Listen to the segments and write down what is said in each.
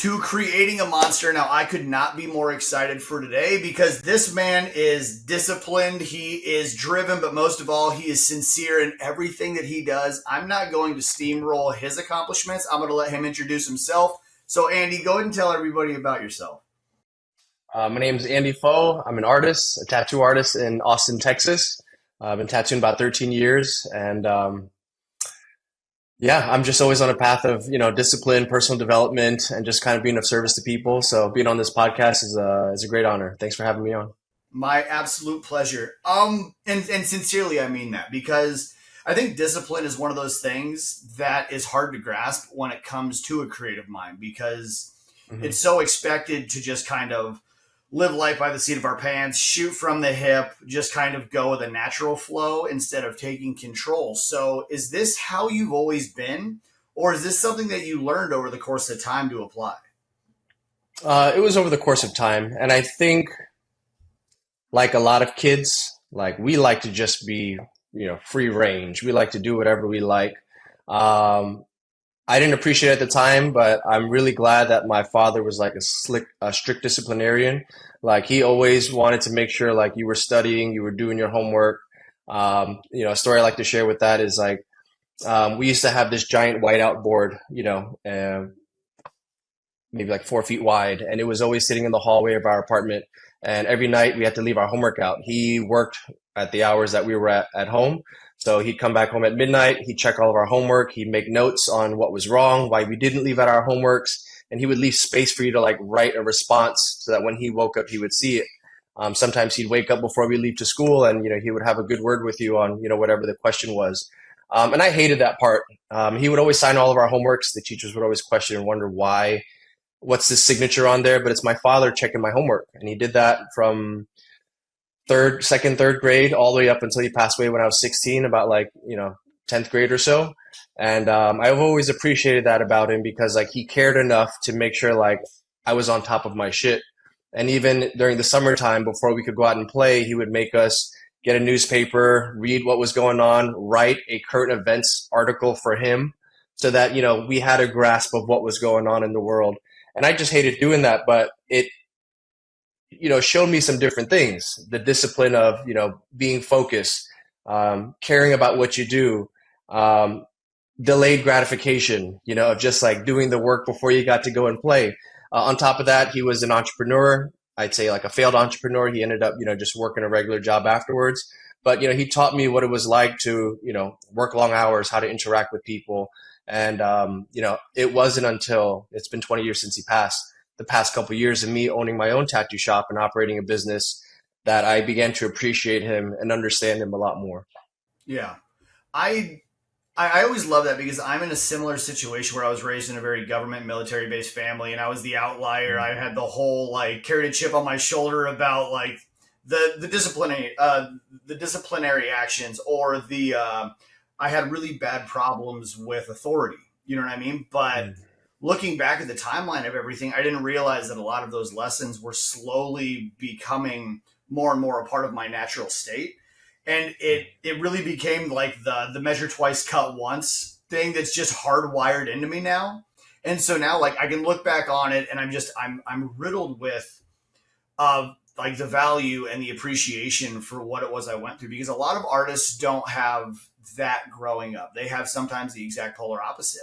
to Creating a Monster. Now, I could not be more excited for today because this man is disciplined, he is driven, but most of all, he is sincere in everything that he does. I'm not going to steamroll his accomplishments. I'm going to let him introduce himself. So, Andy, go ahead and tell everybody about yourself. My name is Andy Pho. I'm an artist, a tattoo artist in Austin, Texas. I've been tattooing about 13 years, and yeah, I'm just always on a path of discipline, personal development, and just kind of being of service to people. So being on this podcast is a great honor. Thanks for having me on. My absolute pleasure. And sincerely, I mean that because I think discipline is one of those things that is hard to grasp when it comes to a creative mind because hmm it's so expected to just kind of live life by the seat of our pants, shoot from the hip, just kind of go with a natural flow instead of taking control. So, is this how you've always been, or is this something that you learned over the course of time to apply? It was over the course of time, and I think like a lot of kids, like we like to just be free range. We like to do whatever we like. Um, I didn't appreciate it at the time, but I'm really glad that my father was like a strict disciplinarian. Like he always wanted to make sure like you were studying, you were doing your homework. A story I like to share with that is like we used to have this giant whiteout board, maybe like 4 feet wide, and it was always sitting in the hallway of our apartment. And every night we had to leave our homework out. He worked at the hours that we were at home. So he'd come back home at midnight, he'd check all of our homework, he'd make notes on what was wrong, why we didn't leave out our homeworks, and he would leave space for you to like write a response so that when he woke up, he would see it. Sometimes he'd wake up before we leave to school and he would have a good word with you on whatever the question was. And I hated that part. He would always sign all of our homeworks. The teachers would always question and wonder why, what's this signature on there? But it's my father checking my homework. And he did that from third grade, all the way up until he passed away when I was 16, about like, 10th grade or so. And I've always appreciated that about him because like he cared enough to make sure like I was on top of my shit. And even during the summertime, before we could go out and play, he would make us get a newspaper, read what was going on, write a current events article for him so that, we had a grasp of what was going on in the world. And I just hated doing that, but it showed me some different things. The discipline of, being focused, caring about what you do, delayed gratification, of just like doing the work before you got to go and play. On top of that, he was an entrepreneur. I'd say like a failed entrepreneur. He ended up, just working a regular job afterwards. But, he taught me what it was like to, work long hours, how to interact with people. And, it wasn't until it's been 20 years since he passed, the past couple of years of me owning my own tattoo shop and operating a business that I began to appreciate him and understand him a lot more. Yeah. I I always love that because I'm in a similar situation where I was raised in a very government military based family and I was the outlier. I had the whole like carried a chip on my shoulder about like the disciplinary actions or the I had really bad problems with authority. You know what I mean? But looking back at the timeline of everything, I didn't realize that a lot of those lessons were slowly becoming more and more a part of my natural state. And it really became like the measure twice, cut once thing that's just hardwired into me now. And so now like I can look back on it and I'm riddled with like the value and the appreciation for what it was I went through because a lot of artists don't have that growing up. They have sometimes the exact polar opposite.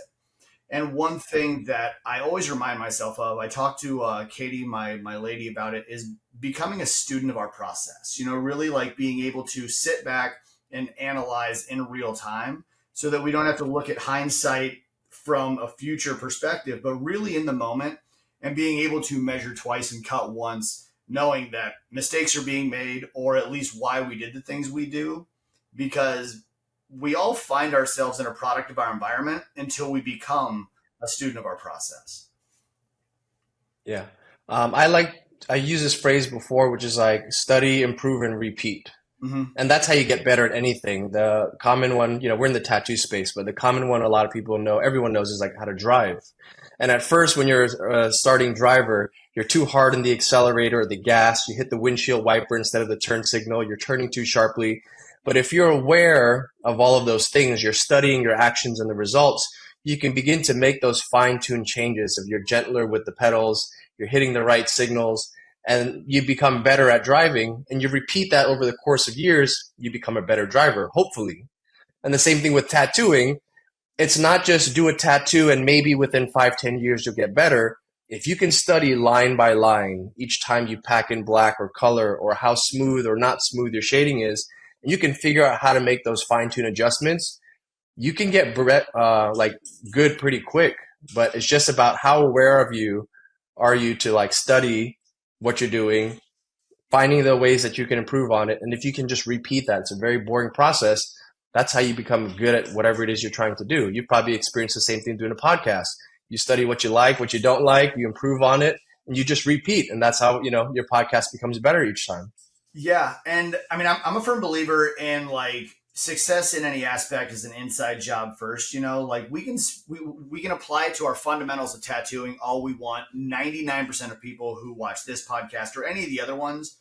And one thing that I always remind myself of, I talked to Katie, my lady, about it, is becoming a student of our process. You know, really like being able to sit back and analyze in real time so that we don't have to look at hindsight from a future perspective, but really in the moment and being able to measure twice and cut once, knowing that mistakes are being made or at least why we did the things we do, because we all find ourselves in a product of our environment until we become a student of our process. Yeah. I use this phrase before, which is like study, improve, and repeat. Mm-hmm. And that's how you get better at anything. The common one, we're in the tattoo space, but the common one a lot of people know, everyone knows, is like how to drive. And at first, when you're a starting driver, you're too hard on the accelerator or the gas. You hit the windshield wiper instead of the turn signal. You're turning too sharply. But if you're aware of all of those things, you're studying your actions and the results, you can begin to make those fine-tuned changes. If you're gentler with the pedals, you're hitting the right signals, and you become better at driving, and you repeat that over the course of years, you become a better driver, hopefully. And the same thing with tattooing. It's not just do a tattoo and maybe within 5, 10 years you'll get better. If you can study line by line each time you pack in black or color, or how smooth or not smooth your shading is, and you can figure out how to make those fine-tune adjustments, you can get like good pretty quick. But it's just about how aware of you are you to like study what you're doing, finding the ways that you can improve on it. And if you can just repeat that, it's a very boring process. That's how you become good at whatever it is you're trying to do. You've probably experienced the same thing doing a podcast. You study what you like, what you don't like, you improve on it, and you just repeat. And that's how, your podcast becomes better each time. Yeah. And I mean, I'm a firm believer in like success in any aspect is an inside job first, like we can apply it to our fundamentals of tattooing all we want. 99% of people who watch this podcast or any of the other ones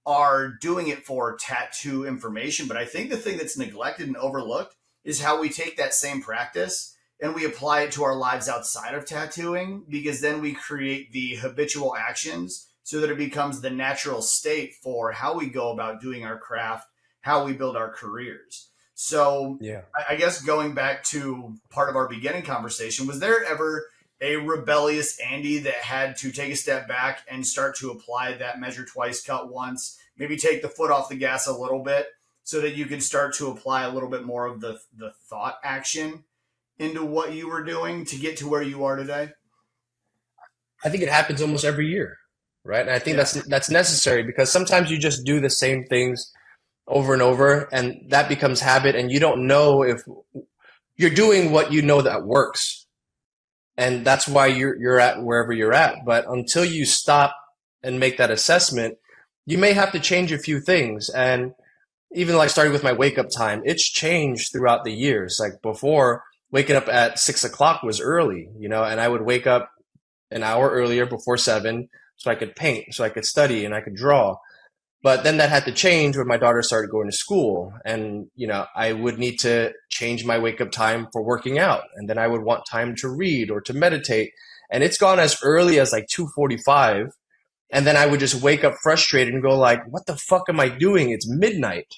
are doing it for tattoo information. But I think the thing that's neglected and overlooked is how we take that same practice and we apply it to our lives outside of tattooing, because then we create the habitual actions so that it becomes the natural state for how we go about doing our craft, how we build our careers. So Yeah. I guess going back to part of our beginning conversation, was there ever a rebellious Andy that had to take a step back and start to apply that measure twice, cut once, maybe take the foot off the gas a little bit so that you can start to apply a little bit more of the thought action into what you were doing to get to where you are today? I think it happens almost every year, right? And I think Yeah. that's necessary, because sometimes you just do the same things over and over, and that becomes habit, and you don't know if you're doing what you know that works. And that's why you're at wherever you're at. But until you stop and make that assessment, you may have to change a few things. And even like starting with my wake up time, it's changed throughout the years. Like before, waking up at 6 o'clock was early, and I would wake up an hour earlier before 7 so I could paint, so I could study, and I could draw. But then that had to change when my daughter started going to school. And, I would need to change my wake up time for working out. And then I would want time to read or to meditate. And it's gone as early as like 2:45. And then I would just wake up frustrated and go like, what the fuck am I doing? It's midnight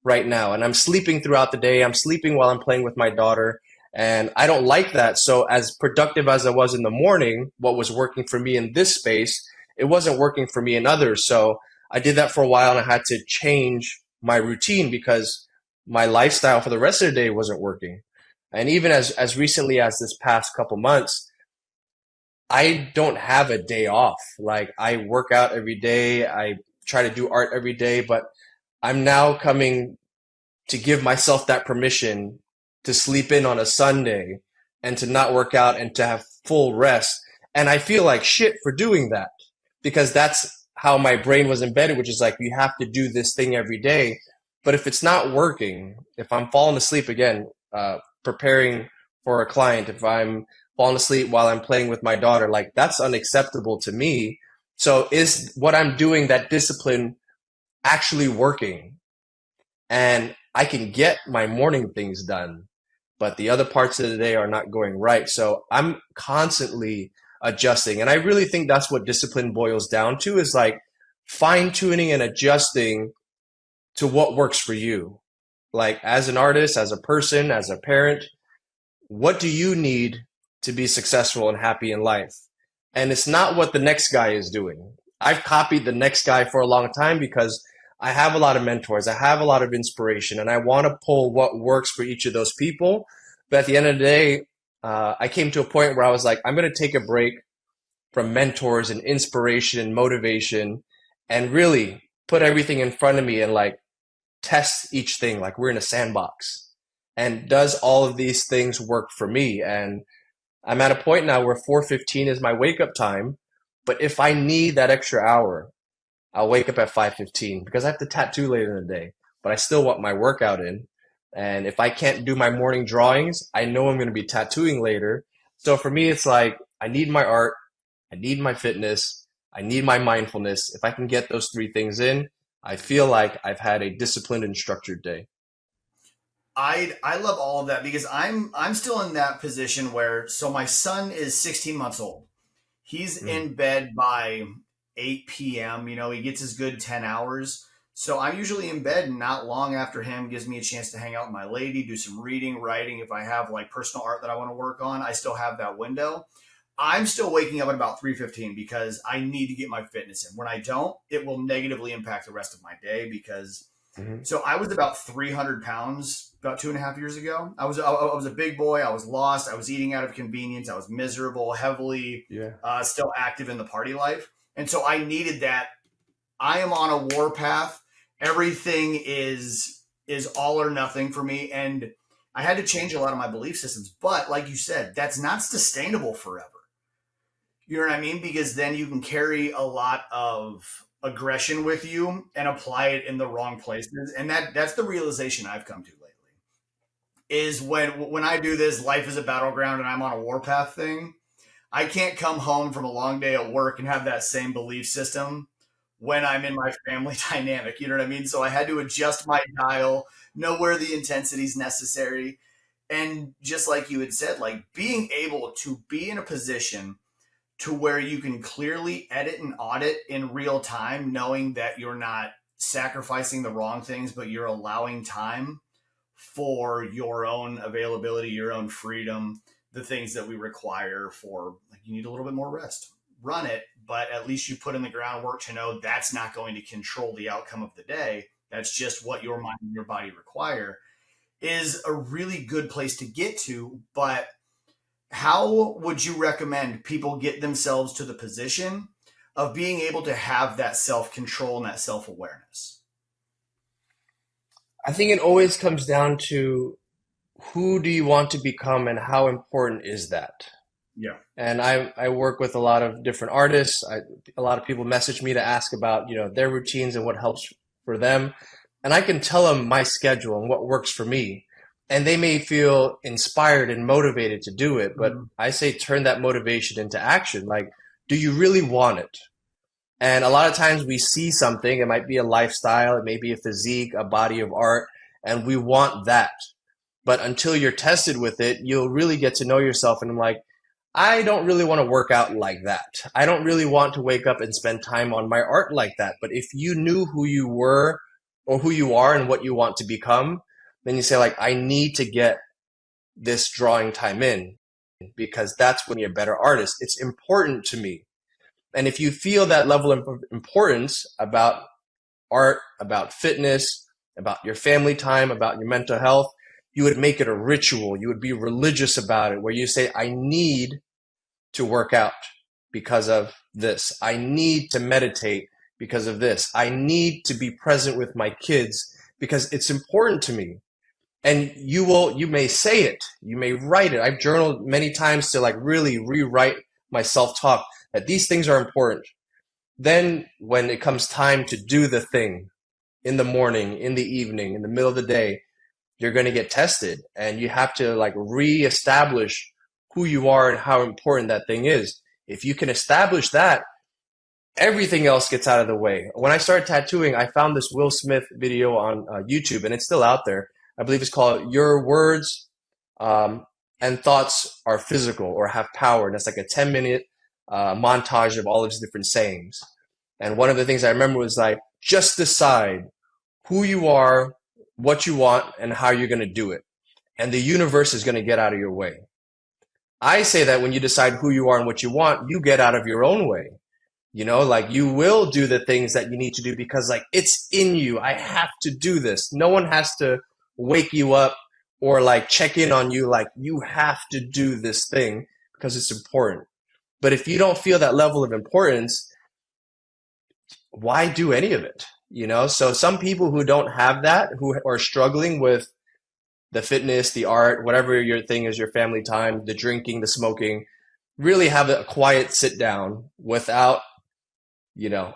right now. And I'm sleeping throughout the day. I'm sleeping while I'm playing with my daughter. And I don't like that. So as productive as I was in the morning, what was working for me in this space, it wasn't working for me in others. So I did that for a while, and I had to change my routine because my lifestyle for the rest of the day wasn't working. And even as recently as this past couple months, I don't have a day off. Like I work out every day. I try to do art every day, but I'm now coming to give myself that permission to sleep in on a Sunday and to not work out and to have full rest. And I feel like shit for doing that, because that's how my brain was embedded, which is like, you have to do this thing every day. But if it's not working, if I'm falling asleep again, preparing for a client, if I'm falling asleep while I'm playing with my daughter, like that's unacceptable to me. So is what I'm doing, that discipline, actually working? And I can get my morning things done, but the other parts of the day are not going right. So I'm constantly adjusting. And I really think that's what discipline boils down to, is like fine tuning and adjusting to what works for you. Like as an artist, as a person, as a parent, what do you need to be successful and happy in life? And it's not what the next guy is doing. I've copied the next guy for a long time because I have a lot of mentors. I have a lot of inspiration, and I want to pull what works for each of those people. But at the end of the day, I came to a point where I was like, I'm going to take a break from mentors and inspiration and motivation and really put everything in front of me and like test each thing. Like we're in a sandbox, and does all of these things work for me? And I'm at a point now where 4:15 is my wake up time. But if I need that extra hour, I'll wake up at 5:15 because I have to tattoo later in the day, but I still want my workout in. And if I can't do my morning drawings, I know I'm going to be tattooing later. So for me, it's like, I need my art, I need my fitness, I need my mindfulness. If I can get those three things in, I feel like I've had a disciplined and structured day. I love all of that because I'm still in that position where so my son is 16 months old. He's Mm, in bed by 8 p.m. You know, he gets his good 10 hours. So I'm usually in bed not long after him, gives me a chance to hang out with my lady, do some reading, writing. If I have like personal art that I want to work on, I still have that window. I'm still waking up at about 3:15 because I need to get my fitness in. When I don't, it will negatively impact the rest of my day because mhm. so I was about 300 pounds about 2.5 years ago. I was a big boy. I was lost. I was eating out of convenience. I was miserable, heavily Yeah. still active in the party life, and so I needed that. I am on a war path. Everything is all or nothing for me, and I had to change a lot of my belief systems. But like you said, that's not sustainable forever. You know what I mean? Because then you can carry a lot of aggression with you and apply it in the wrong places. And that's the realization I've come to lately. Is when I do this life is a battleground and I'm on a warpath thing, I can't come home from a long day at work and have that same belief system when I'm in my family dynamic. You know what I mean? So I had to adjust my dial, know where the intensity is necessary. And just like you had said, like being able to be in a position to where you can clearly edit and audit in real time, knowing that you're not sacrificing the wrong things, but you're allowing time for your own availability, your own freedom, the things that we require for, like, you need a little bit more rest. Run it, but at least you put in the groundwork to know that's not going to control the outcome of the day. That's just what your mind and your body require is a really good place to get to. But how would you recommend people get themselves to the position of being able to have that self control and that self awareness? I think it always comes down to who do you want to become and how important is that? Yeah. And I work with a lot of different artists. A lot of people message me to ask about, their routines and what helps for them. And I can tell them my schedule and what works for me. And they may feel inspired and motivated to do it, but Mhm. I say turn that motivation into action. Like, do you really want it? And a lot of times we see something, it might be a lifestyle, it may be a physique, a body of art, and we want that. But until you're tested with it, you'll really get to know yourself. And I'm like, I don't really want to work out like that. I don't really want to wake up and spend time on my art like that. But if you knew who you were or who you are and what you want to become, then you say like, I need to get this drawing time in because that's when you're a better artist. It's important to me. And if you feel that level of importance about art, about fitness, about your family time, about your mental health, you would make it a ritual. You would be religious about it, where you say, I need to work out because of this. I need to meditate because of this. I need to be present with my kids because it's important to me. And you may say it, you may write it. I've journaled many times to like really rewrite my self-talk that these things are important. Then when it comes time to do the thing in the morning, in the evening, in the middle of the day, you're going to get tested and you have to like reestablish who you are and how important that thing is. If you can establish that, everything else gets out of the way. When I started tattooing, I found this Will Smith video on YouTube and it's still out there. I believe it's called Your Words um, and Thoughts Are Physical or Have Power. And it's like a 10-minute montage of all of his different sayings. And one of the things I remember was like, just decide who you are, what you want, and how you're going to do it. And the universe is going to get out of your way. I say that when you decide who you are and what you want, you get out of your own way. Like you will do the things that you need to do because like it's in you. I have to do this. No one has to wake you up or like check in on you. Like you have to do this thing because it's important. But if you don't feel that level of importance, why do any of it? So some people who don't have that, who are struggling with the fitness, the art, whatever your thing is, your family time, the drinking, the smoking, really have a quiet sit down without,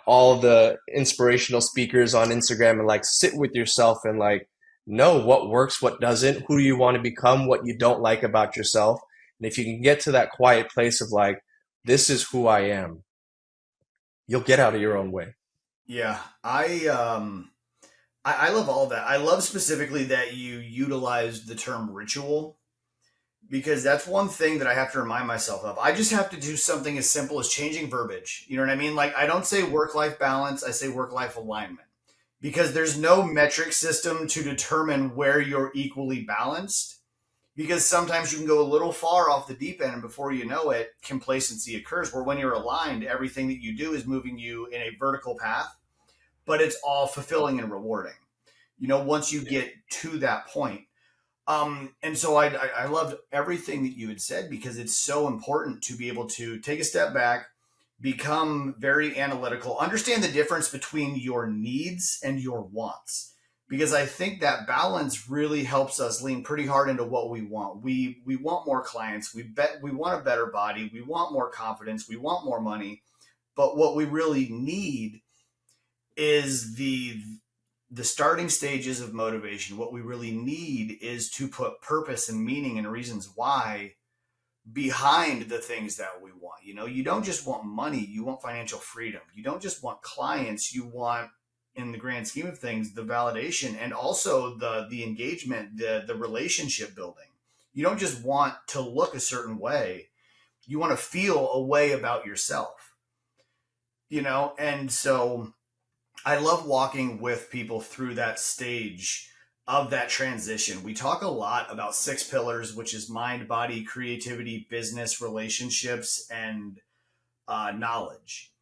all the inspirational speakers on Instagram and like sit with yourself and like know what works, what doesn't, who do you want to become, what you don't like about yourself. And if you can get to that quiet place of like, this is who I am, you'll get out of your own way. Yeah. I I love all that. I love specifically that you utilized the term ritual, because that's one thing that I have to remind myself of. I just have to do something as simple as changing verbiage. You know what I mean? Like, I don't say work life balance, I say work life alignment, because there's no metric system to determine where you're equally balanced. Because sometimes you can go a little far off the deep end, and before you know it, complacency occurs. Where when you're aligned, everything that you do is moving you in a vertical path, but it's all fulfilling and rewarding. Once you get to that point. And so I loved everything that you had said, because it's so important to be able to take a step back, become very analytical, understand the difference between your needs and your wants. Because I think that balance really helps us lean pretty hard into what we want. We want more clients. We want a better body. We want more confidence. We want more money. But what we really need is the starting stages of motivation. What we really need is to put purpose and meaning and reasons why behind the things that we want. You don't just want money, you want financial freedom. You don't just want clients, you want, in the grand scheme of things, the validation, and also the engagement, the relationship building. You don't just want to look a certain way, you want to feel a way about yourself. And so I love walking with people through that stage of that transition. We talk a lot about 6 pillars, which is mind, body, creativity, business, relationships, and knowledge.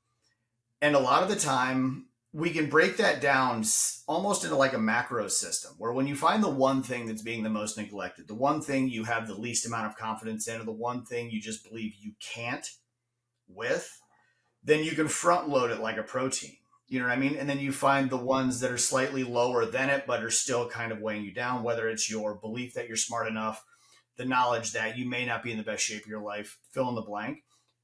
And a lot of the time, we can break that down almost into like a macro system, where when you find the one thing that's being the most neglected, the one thing you have the least amount of confidence in, or the one thing you just believe you can't with, then you can front load it like a protein. You know what I mean? And then you find the ones that are slightly lower than it, but are still kind of weighing you down, whether it's your belief that you're smart enough, the knowledge that you may not be in the best shape of your life, fill in the blank.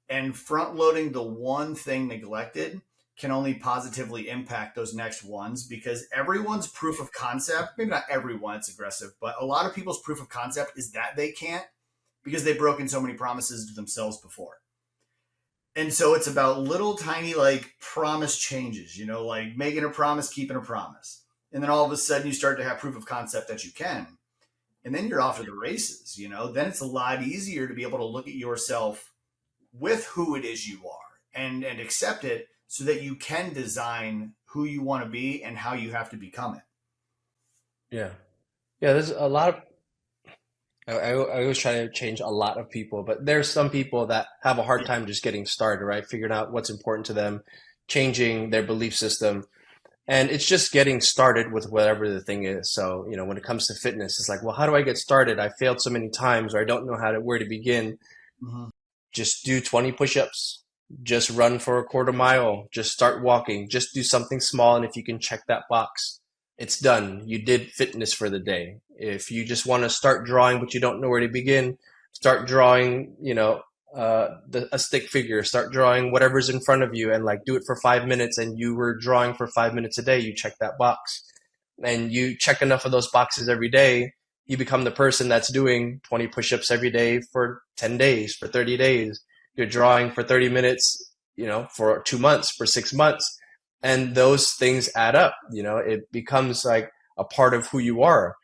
And front loading the one thing neglected can only positively impact those next ones, because everyone's proof of concept, maybe not everyone, it's aggressive, but a lot of people's proof of concept is that they can't, because they've broken so many promises to themselves before. And so it's about little tiny like promise changes, like making a promise, keeping a promise. And then all of a sudden you start to have proof of concept that you can. And then you're off to the races. Then it's a lot easier to be able to look at yourself with who it is you are, and accept it, so that you can design who you want to be and how you have to become it. Yeah. Yeah, there's a lot of I always try to change a lot of people, but there's some people that have a hard time just getting started, right? Figuring out what's important to them, changing their belief system. And it's just getting started with whatever the thing is. So, when it comes to fitness, it's like, well, how do I get started? I failed so many times, or I don't know where to begin. Mm-hmm. Just do 20 push-ups. Just run for a quarter mile. Just start walking. Just do something small. And if you can check that box, it's done. You did fitness for the day. If you just want to start drawing, but you don't know where to begin, start drawing, a stick figure. Start drawing whatever's in front of you, and like do it for 5 minutes. And you were drawing for 5 minutes a day. You check that box, and you check enough of those boxes every day. You become the person that's doing 20 push-ups every day for 10 days, for 30 days. You're drawing for 30 minutes, for 2 months, for 6 months. And those things add up. It becomes like a part of who you are.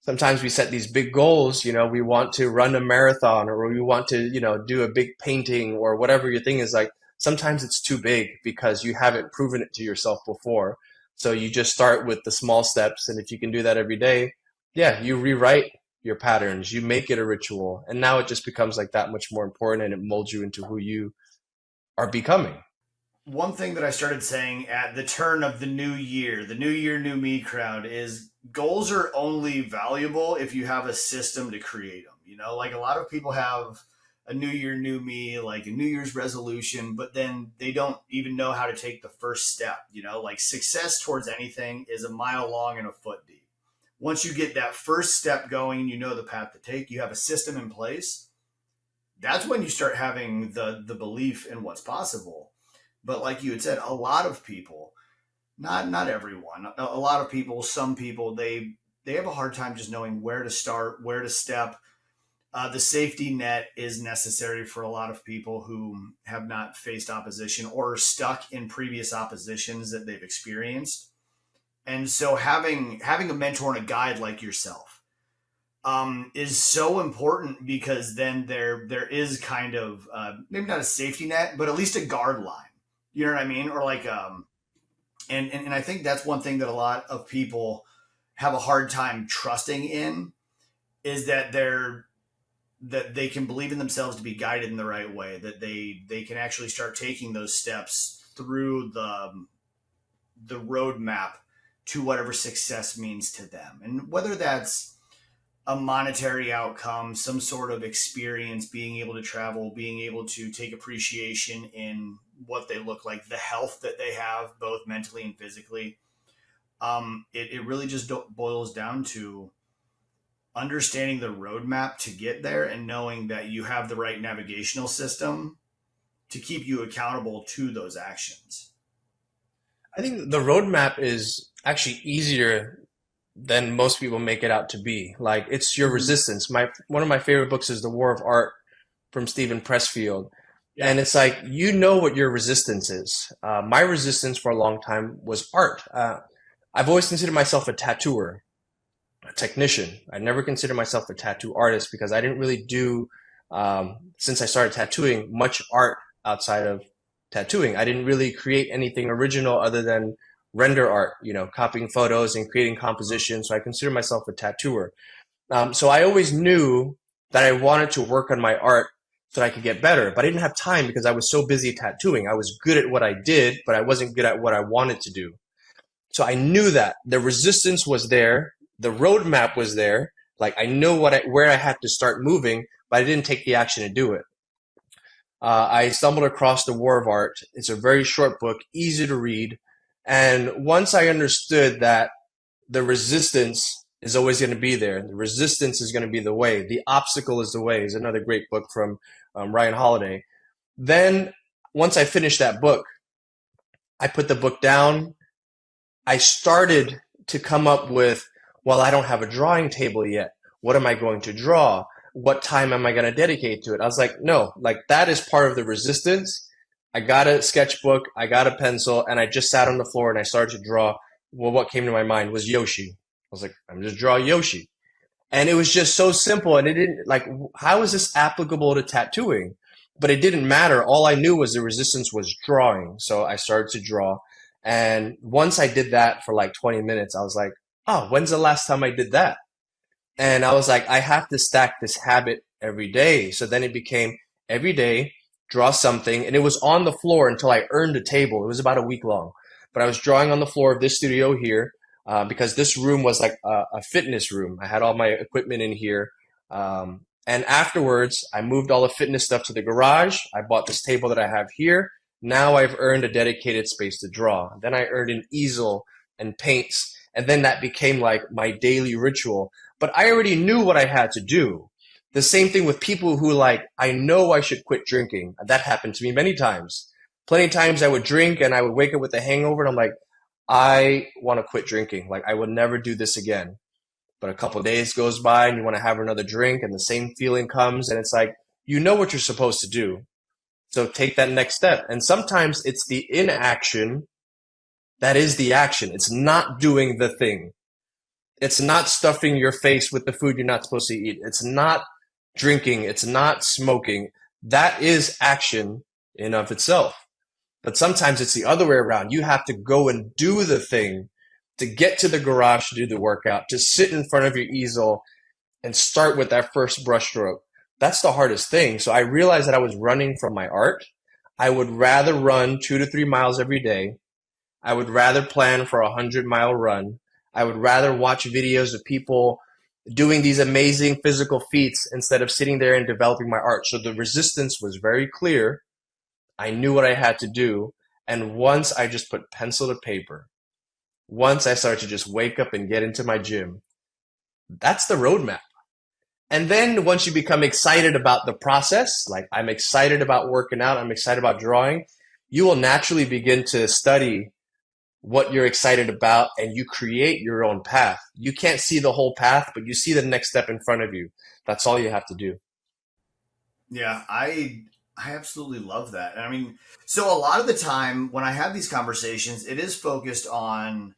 Sometimes we set these big goals, we want to run a marathon, or we want to, do a big painting, or whatever your thing is. Like, sometimes it's too big because you haven't proven it to yourself before. So you just start with the small steps. And if you can do that every day, yeah, you rewrite your patterns, you make it a ritual. And now it just becomes like that much more important, and it molds you into who you are becoming. One thing that I started saying at the turn of the new year, new me crowd, is goals are only valuable if you have a system to create them. Like, a lot of people have a new year, new me, like a New Year's resolution, but then they don't even know how to take the first step. Like, success towards anything is a mile long and a foot deep. Once you get that first step going and you know the path to take, you have a system in place. That's when you start having the belief in what's possible. But like you had said, a lot of people, not everyone, a lot of people, some people, they have a hard time just knowing where to start, where to step. The safety net is necessary for a lot of people who have not faced opposition, or are stuck in previous oppositions that they've experienced. And so having a mentor and a guide like yourself is so important, because then there is kind of maybe not a safety net, but at least a guard line. You know what I mean? Or like and I think that's one thing that a lot of people have a hard time trusting in, is that they can believe in themselves to be guided in the right way, that they can actually start taking those steps through the roadmap to whatever success means to them. And whether that's a monetary outcome, some sort of experience, being able to travel, being able to take appreciation in what they look like, the health that they have, both mentally and physically. It really just boils down to understanding the roadmap to get there, and knowing that you have the right navigational system to keep you accountable to those actions. I think the roadmap is actually easier than most people make it out to be. Like it's your Mm-hmm. resistance. My one of my favorite books is The War of Art from Stephen Pressfield. Yeah. And it's like, you know what your resistance is. My resistance for a long time was art. I've always considered myself a tattooer, a technician. I never considered myself a tattoo artist because I didn't really do, since I started tattooing, much art outside of tattooing. I didn't really create anything original other than render art, copying photos and creating compositions. So I consider myself a tattooer. So I always knew that I wanted to work on my art so that I could get better, but I didn't have time because I was so busy tattooing. I was good at what I did, but I wasn't good at what I wanted to do. So I knew that the resistance was there, the roadmap was there. Like I know where I had to start moving, but I didn't take the action to do it. I stumbled across The War of Art. It's a very short book, easy to read. And once I understood that the resistance is always going to be there, the resistance is going to be the way, the obstacle is the way, is another great book from Ryan Holiday. Then once I finished that book, I put the book down. I started to come up with, well, I don't have a drawing table yet. What am I going to draw? What time am I going to dedicate to it? I was like, no, like that is part of the resistance. I got a sketchbook, I got a pencil, and I just sat on the floor and I started to draw. Well, what came to my mind was Yoshi. I was like, I'm just draw Yoshi. And it was just so simple. And it didn't like, how is this applicable to tattooing? But it didn't matter. All I knew was the resistance was drawing. So I started to draw. And once I did that for like 20 minutes, I was like, oh, when's the last time I did that? And I was like, I have to stack this habit every day. So then it became every day, draw something. And it was on the floor until I earned a table. It was about a week long. But I was drawing on the floor of this studio here because this room was like a fitness room. I had all my equipment in here. And afterwards, I moved all the fitness stuff to the garage. I bought this table that I have here. Now I've earned a dedicated space to draw. Then I earned an easel and paints. And then that became like my daily ritual. But I already knew what I had to do. The same thing with people who like, I know I should quit drinking. That happened to me many times. Plenty of times I would drink and I would wake up with a hangover and I'm like, I want to quit drinking. Like I would never do this again. But a couple of days goes by and you want to have another drink and the same feeling comes and it's like, you know what you're supposed to do. So take that next step. And sometimes it's the inaction that is the action. It's not doing the thing. It's not stuffing your face with the food you're not supposed to eat. It's not drinking. It's not smoking. That is action in of itself. But sometimes it's the other way around. You have to go and do the thing to get to the garage to do the workout, to sit in front of your easel and start with that first brushstroke. That's the hardest thing. So I realized that I was running from my art. I would rather run 2 to 3 miles every day. I would rather plan for a 100-mile run. I would rather watch videos of people doing these amazing physical feats instead of sitting there and developing my art. So the resistance was very clear. I knew what I had to do. And once I just put pencil to paper, once I started to just wake up and get into my gym, that's the roadmap. And then once you become excited about the process, like I'm excited about working out, I'm excited about drawing, you will naturally begin to study what you're excited about and you create your own path. You can't see the whole path, but you see the next step in front of you. That's all you have to do. Yeah, I absolutely love that. I mean, so a lot of the time when I have these conversations, it is focused on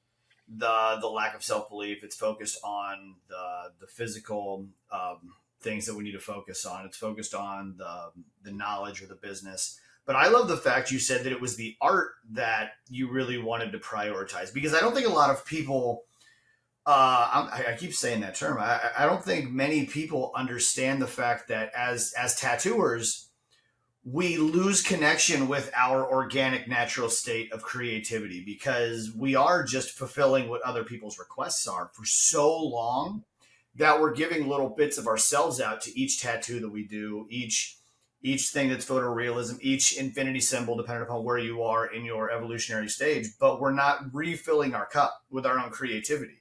the lack of self belief. It's focused on the physical things that we need to focus on. It's focused on the knowledge or the business. But I love the fact you said that it was the art that you really wanted to prioritize, because I don't think a lot of people. I keep saying that term. I don't think many people understand the fact that as tattooers, we lose connection with our organic natural state of creativity, because we are just fulfilling what other people's requests are for so long that we're giving little bits of ourselves out to each tattoo that we do, each thing that's photorealism, each infinity symbol, depending upon where you are in your evolutionary stage, but we're not refilling our cup with our own creativity.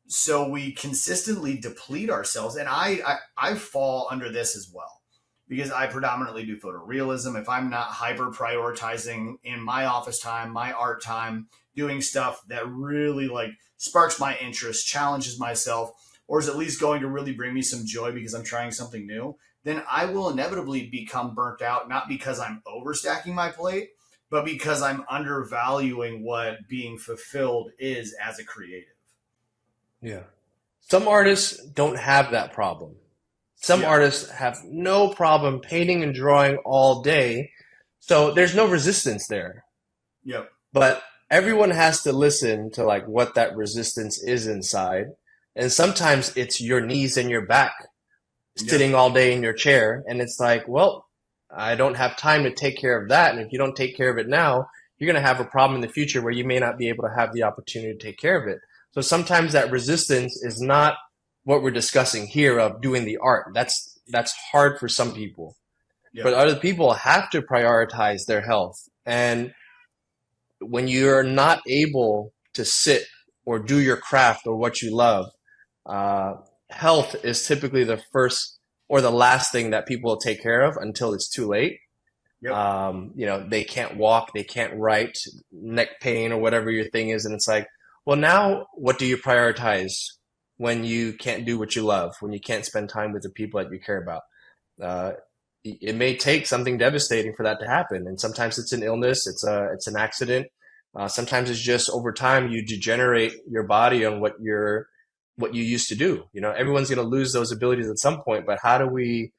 So we consistently deplete ourselves. And I fall under this as well, because I predominantly do photorealism. If I'm not hyper prioritizing in my office time, my art time, doing stuff that really like sparks my interest, challenges myself, or is at least going to really bring me some joy because I'm trying something new, then I will inevitably become burnt out, not because I'm overstacking my plate, but because I'm undervaluing what being fulfilled is as a creative. Yeah. Some artists don't have that problem. Some Yeah. artists have no problem painting and drawing all day. So there's no resistance there. Yep. But everyone has to listen to like what that resistance is inside. And sometimes it's your knees and your back Yep. sitting all day in your chair. And it's like, well, I don't have time to take care of that. And if you don't take care of it now, you're going to have a problem in the future where you may not be able to have the opportunity to take care of it. So sometimes that resistance is not what we're discussing here of doing the art. That's hard for some people. But Yep. other people have to prioritize their health. And when you're not able to sit or do your craft or what you love, uh, health is typically the first or the last thing that people will take care of until it's too late. Yep. They can't walk, they can't write, neck pain or whatever your thing is. And it's like, well, now what do you prioritize when you can't do what you love, when you can't spend time with the people that you care about? Uh, it may take something devastating for that to happen. And sometimes it's an illness, it's an accident. Sometimes it's just over time you degenerate your body on what you used to do. Everyone's going to lose those abilities at some point, but how do we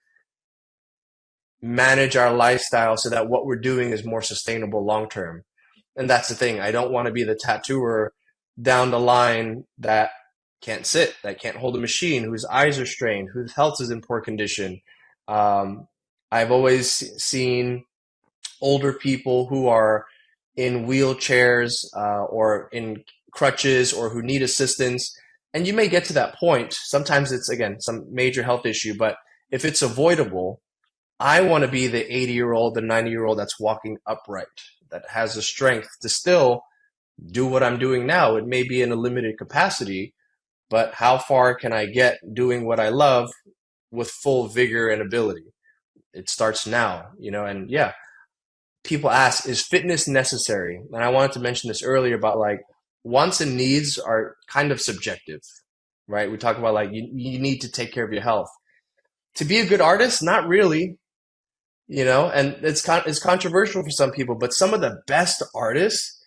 manage our lifestyle so that what we're doing is more sustainable long term? And that's the thing. I don't want to be the tattooer down the line that can't sit, that can't hold a machine, whose eyes are strained, whose health is in poor condition. Um, I've always seen older people who are in wheelchairs or in crutches or who need assistance. And you may get to that point. Sometimes it's, again, some major health issue, but if it's avoidable, I want to be the 80-year-old, the 90-year-old that's walking upright, that has the strength to still do what I'm doing now. It may be in a limited capacity, but how far can I get doing what I love with full vigor and ability? It starts now, and yeah, people ask, is fitness necessary? And I wanted to mention this earlier about like wants and needs are kind of subjective, right? We talk about like you need to take care of your health. To be a good artist, not really, and it's controversial for some people, but some of the best artists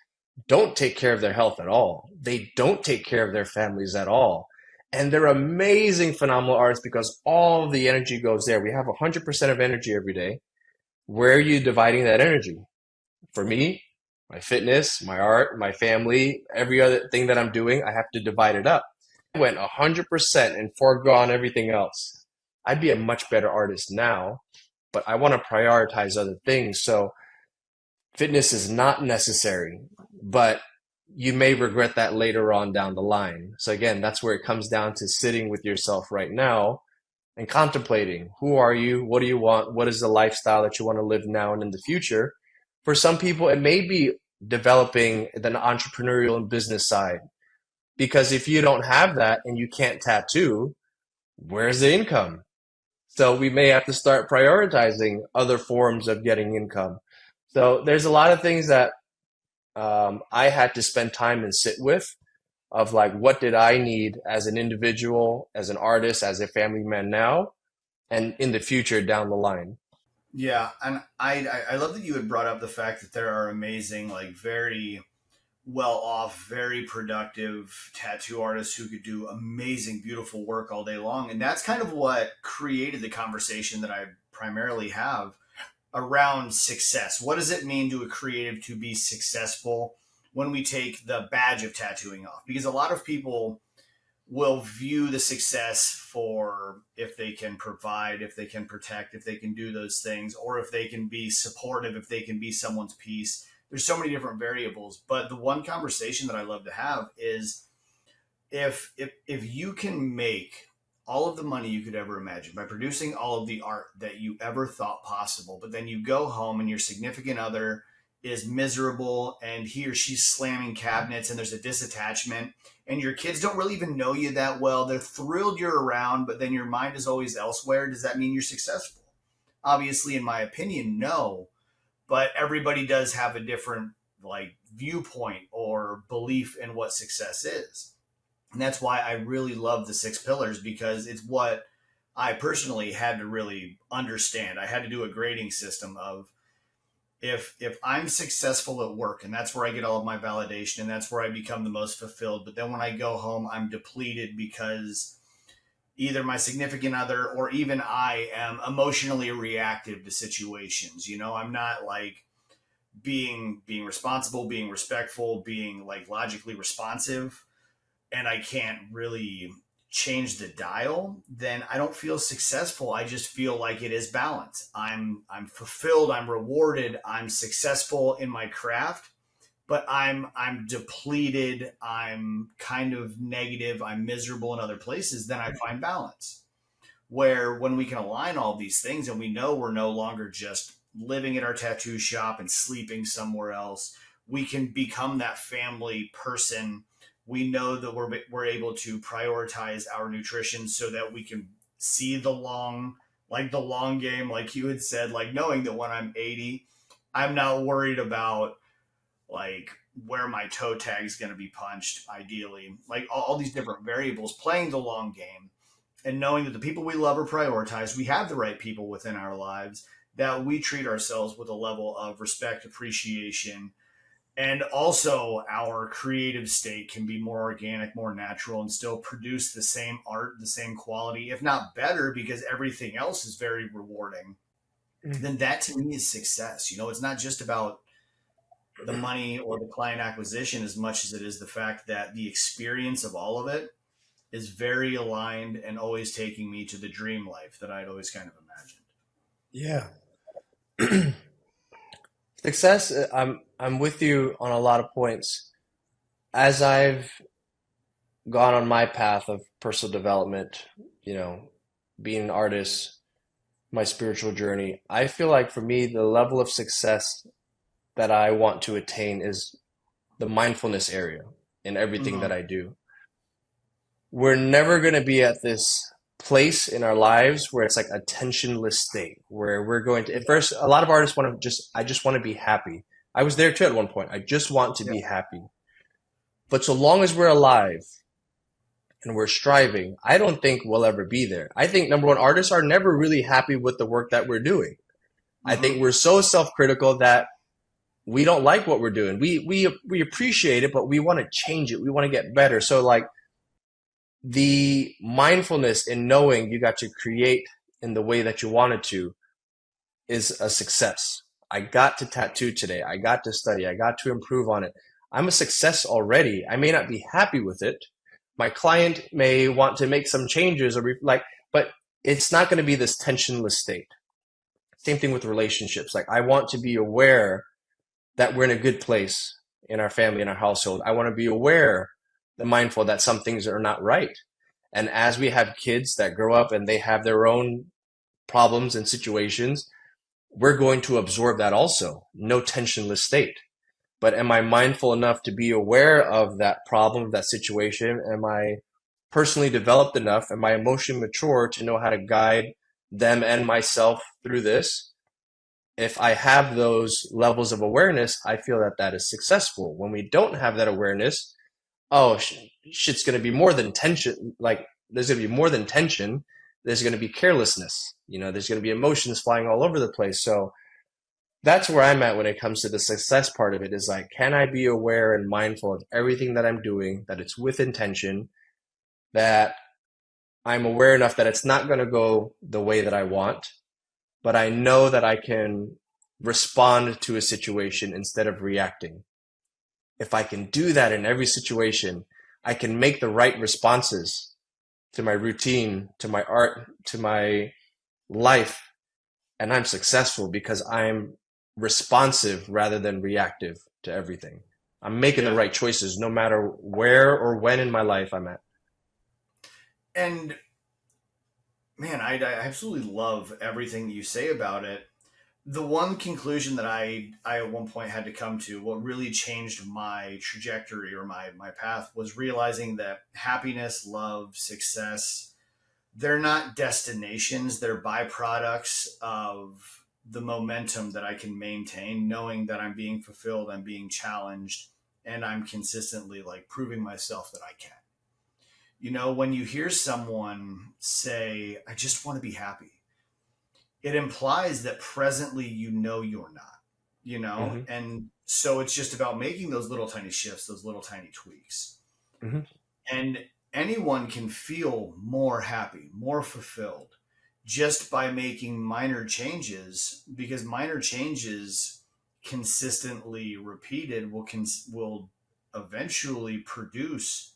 don't take care of their health at all. They don't take care of their families at all. And they're amazing, phenomenal artists because all of the energy goes there. We have 100% of energy every day. Where are you dividing that energy? For me, my fitness, my art, my family, every other thing that I'm doing, I have to divide it up. I went 100% and foregone everything else. I'd be a much better artist now, but I want to prioritize other things. So fitness is not necessary, but you may regret that later on down the line. So again, that's where it comes down to sitting with yourself right now and contemplating, who are you? What do you want? What is the lifestyle that you want to live now and in the future? For some people, it may be developing the entrepreneurial and business side. Because if you don't have that and you can't tattoo, where's the income? So we may have to start prioritizing other forms of getting income. So there's a lot of things that I had to spend time and sit with of like, what did I need as an individual, as an artist, as a family man now, and in the future down the line. Yeah, and I love that you had brought up the fact that there are amazing, like very well off, very productive tattoo artists who could do amazing, beautiful work all day long. And that's kind of what created the conversation that I primarily have around success. What does it mean to a creative to be successful when we take the badge of tattooing off? Because a lot of people will view the success for if they can provide, if they can protect, if they can do those things, or if they can be supportive, if they can be someone's piece. There's so many different variables, but the one conversation that I love to have is if you can make all of the money you could ever imagine by producing all of the art that you ever thought possible, but then you go home and your significant other is miserable and he or she's slamming cabinets and there's a disattachment and your kids don't really even know you that well. They're thrilled you're around, but then your mind is always elsewhere. Does that mean you're successful? Obviously, in my opinion, no. But everybody does have a different like viewpoint or belief in what success is. And that's why I really love the six pillars because it's what I personally had to really understand. I had to do a grading system of if I'm successful at work and that's where I get all of my validation and that's where I become the most fulfilled, but then when I go home I'm depleted because either my significant other or even I am emotionally reactive to situations. You know, I'm not like being responsible, being respectful, being like logically responsive, and I can't really change the dial, then I don't feel successful. I just feel like it is balance. I'm fulfilled, I'm rewarded, I'm successful in my craft, but I'm depleted, I'm kind of negative, I'm miserable in other places, then I find balance. Where when we can align all these things and we know we're no longer just living at our tattoo shop and sleeping somewhere else, we can become that family person. We know that we're able to prioritize our nutrition so that we can see the long game, like you had said, like knowing that when I'm 80, I'm not worried about like where my toe tag is going to be punched ideally, like all these different variables, playing the long game and knowing that the people we love are prioritized. We have the right people within our lives, that we treat ourselves with a level of respect, appreciation, and also our creative state can be more organic, more natural, and still produce the same art, the same quality, if not better, because everything else is very rewarding. Then that to me is success. You know, it's not just about the money or the client acquisition as much as it is the fact that the experience of all of it is very aligned and always taking me to the dream life that I'd always kind of imagined. Yeah. Success, I'm with you on a lot of points. As I've gone on my path of personal development, you know, being an artist, my spiritual journey, I feel like for me, the level of success that I want to attain is the mindfulness area in everything that Mm-hmm. I do. We're never going to be at this place in our lives where it's like a tensionless state where we're going to, at first, a lot of artists want to just, I just want to be happy. I was there too at one point. I just want to Yeah. be happy. But so long as we're alive and we're striving, I don't think we'll ever be there. I think number one, artists are never really happy with the work that we're doing. I Mm-hmm. think we're so self-critical that we don't like what we're doing. We appreciate it, but we want to change it. We want to get better. So like the mindfulness in knowing you got to create in the way that you wanted to is a success. I got to tattoo today. I got to study. I got to improve on it. I'm a success already. I may not be happy with it. My client may want to make some changes or but it's not going to be this tensionless state. Same thing with relationships. Like I want to be aware that we're in a good place in our family, in our household. I want to be aware and mindful that some things are not right. And as we have kids that grow up and they have their own problems and situations, we're going to absorb that also. No tensionless state. But am I mindful enough to be aware of that problem, that situation? Am I personally developed enough? Am I emotionally mature to know how to guide them and myself through this? If I have those levels of awareness, I feel that that is successful. When we don't have that awareness, oh, shit's going to be more than tension. Like there's going to be more than tension. There's going to be carelessness. You know, there's going to be emotions flying all over the place. So that's where I'm at when it comes to the success part of it is like, can I be aware and mindful of everything that I'm doing, that it's with intention, that I'm aware enough that it's not going to go the way that I want, but I know that I can respond to a situation instead of reacting. If I can do that in every situation, I can make the right responses to my routine, to my art, to my life, and I'm successful because I'm responsive rather than reactive to everything. I'm making the Yeah. right choices no matter where or when in my life I'm at. And man, I absolutely love everything you say about it. The one conclusion that I at one point had to come to, what really changed my trajectory or my path, was realizing that happiness, love, success, they're not destinations, they're byproducts of the momentum that I can maintain, knowing that I'm being fulfilled, I'm being challenged, and I'm consistently like proving myself that I can. When you hear someone say, I just want to be happy, it implies that presently you're not, Hmm. and so it's just about making those little tiny shifts, those little tiny tweaks. Hmm. And anyone can feel more happy, more fulfilled just by making minor changes, because minor changes consistently repeated will eventually produce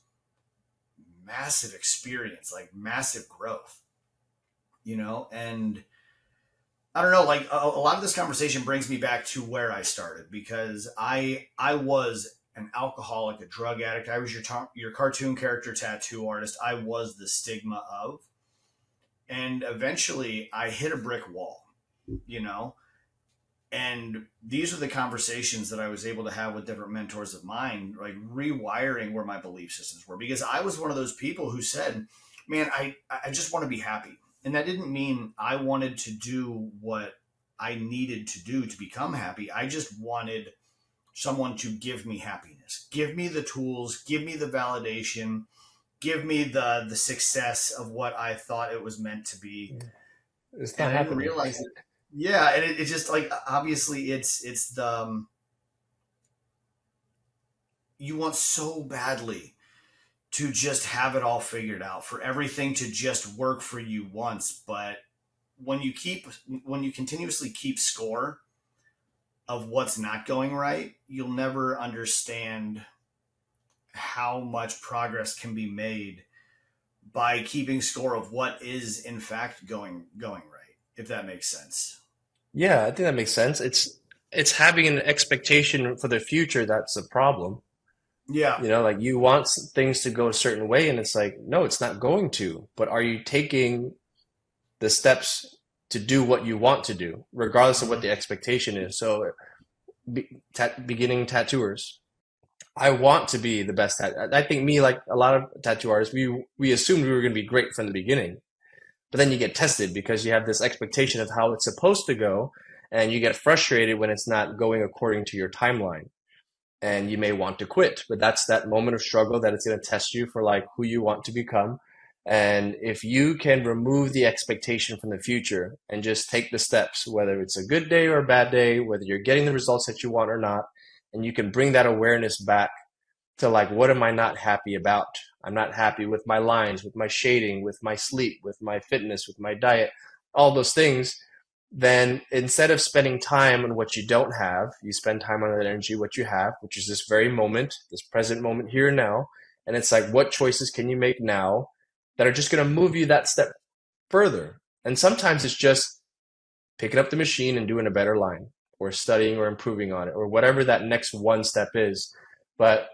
massive experience, like massive growth, and I don't know, like a lot of this conversation brings me back to where I started, because I was an alcoholic, a drug addict. I was your cartoon character tattoo artist. I was the stigma of, and eventually I hit a brick wall, you know. And these are the conversations that I was able to have with different mentors of mine, like rewiring where my belief systems were, because I was one of those people who said, "Man, I just want to be happy," and that didn't mean I wanted to do what I needed to do to become happy. I just wanted someone to give me happiness, give me the tools, give me the validation, give me the success of what I thought it was meant to be. It's And not I didn't happening. realize that. Yeah, and it's just like, obviously it's the you want so badly to just have it all figured out, for everything to just work for you once, but when you continuously keep score of what's not going right, you'll never understand how much progress can be made by keeping score of what is in fact going right, if that makes sense. Yeah, I think that makes sense. It's having an expectation for the future that's a problem. Yeah. You know, like you want things to go a certain way, and it's like, no, it's not going to. But are you taking the steps to do what you want to do, regardless of what Mhm. the expectation is? So, beginning tattooers, I want to be the best. I think me, like a lot of tattoo artists, we assumed we were going to be great from the beginning, but then you get tested because you have this expectation of how it's supposed to go, and you get frustrated when it's not going according to your timeline, and you may want to quit. But that's that moment of struggle that it's going to test you for like who you want to become. And if you can remove the expectation from the future and just take the steps, whether it's a good day or a bad day, whether you're getting the results that you want or not, and you can bring that awareness back to like, what am I not happy about? I'm not happy with my lines, with my shading, with my sleep, with my fitness, with my diet, all those things. Then instead of spending time on what you don't have, you spend time on that energy, what you have, which is this very moment, this present moment here and now. And it's like, what choices can you make now that are just going to move you that step further? And sometimes it's just picking up the machine and doing a better line, or studying or improving on it, or whatever that next one step is. But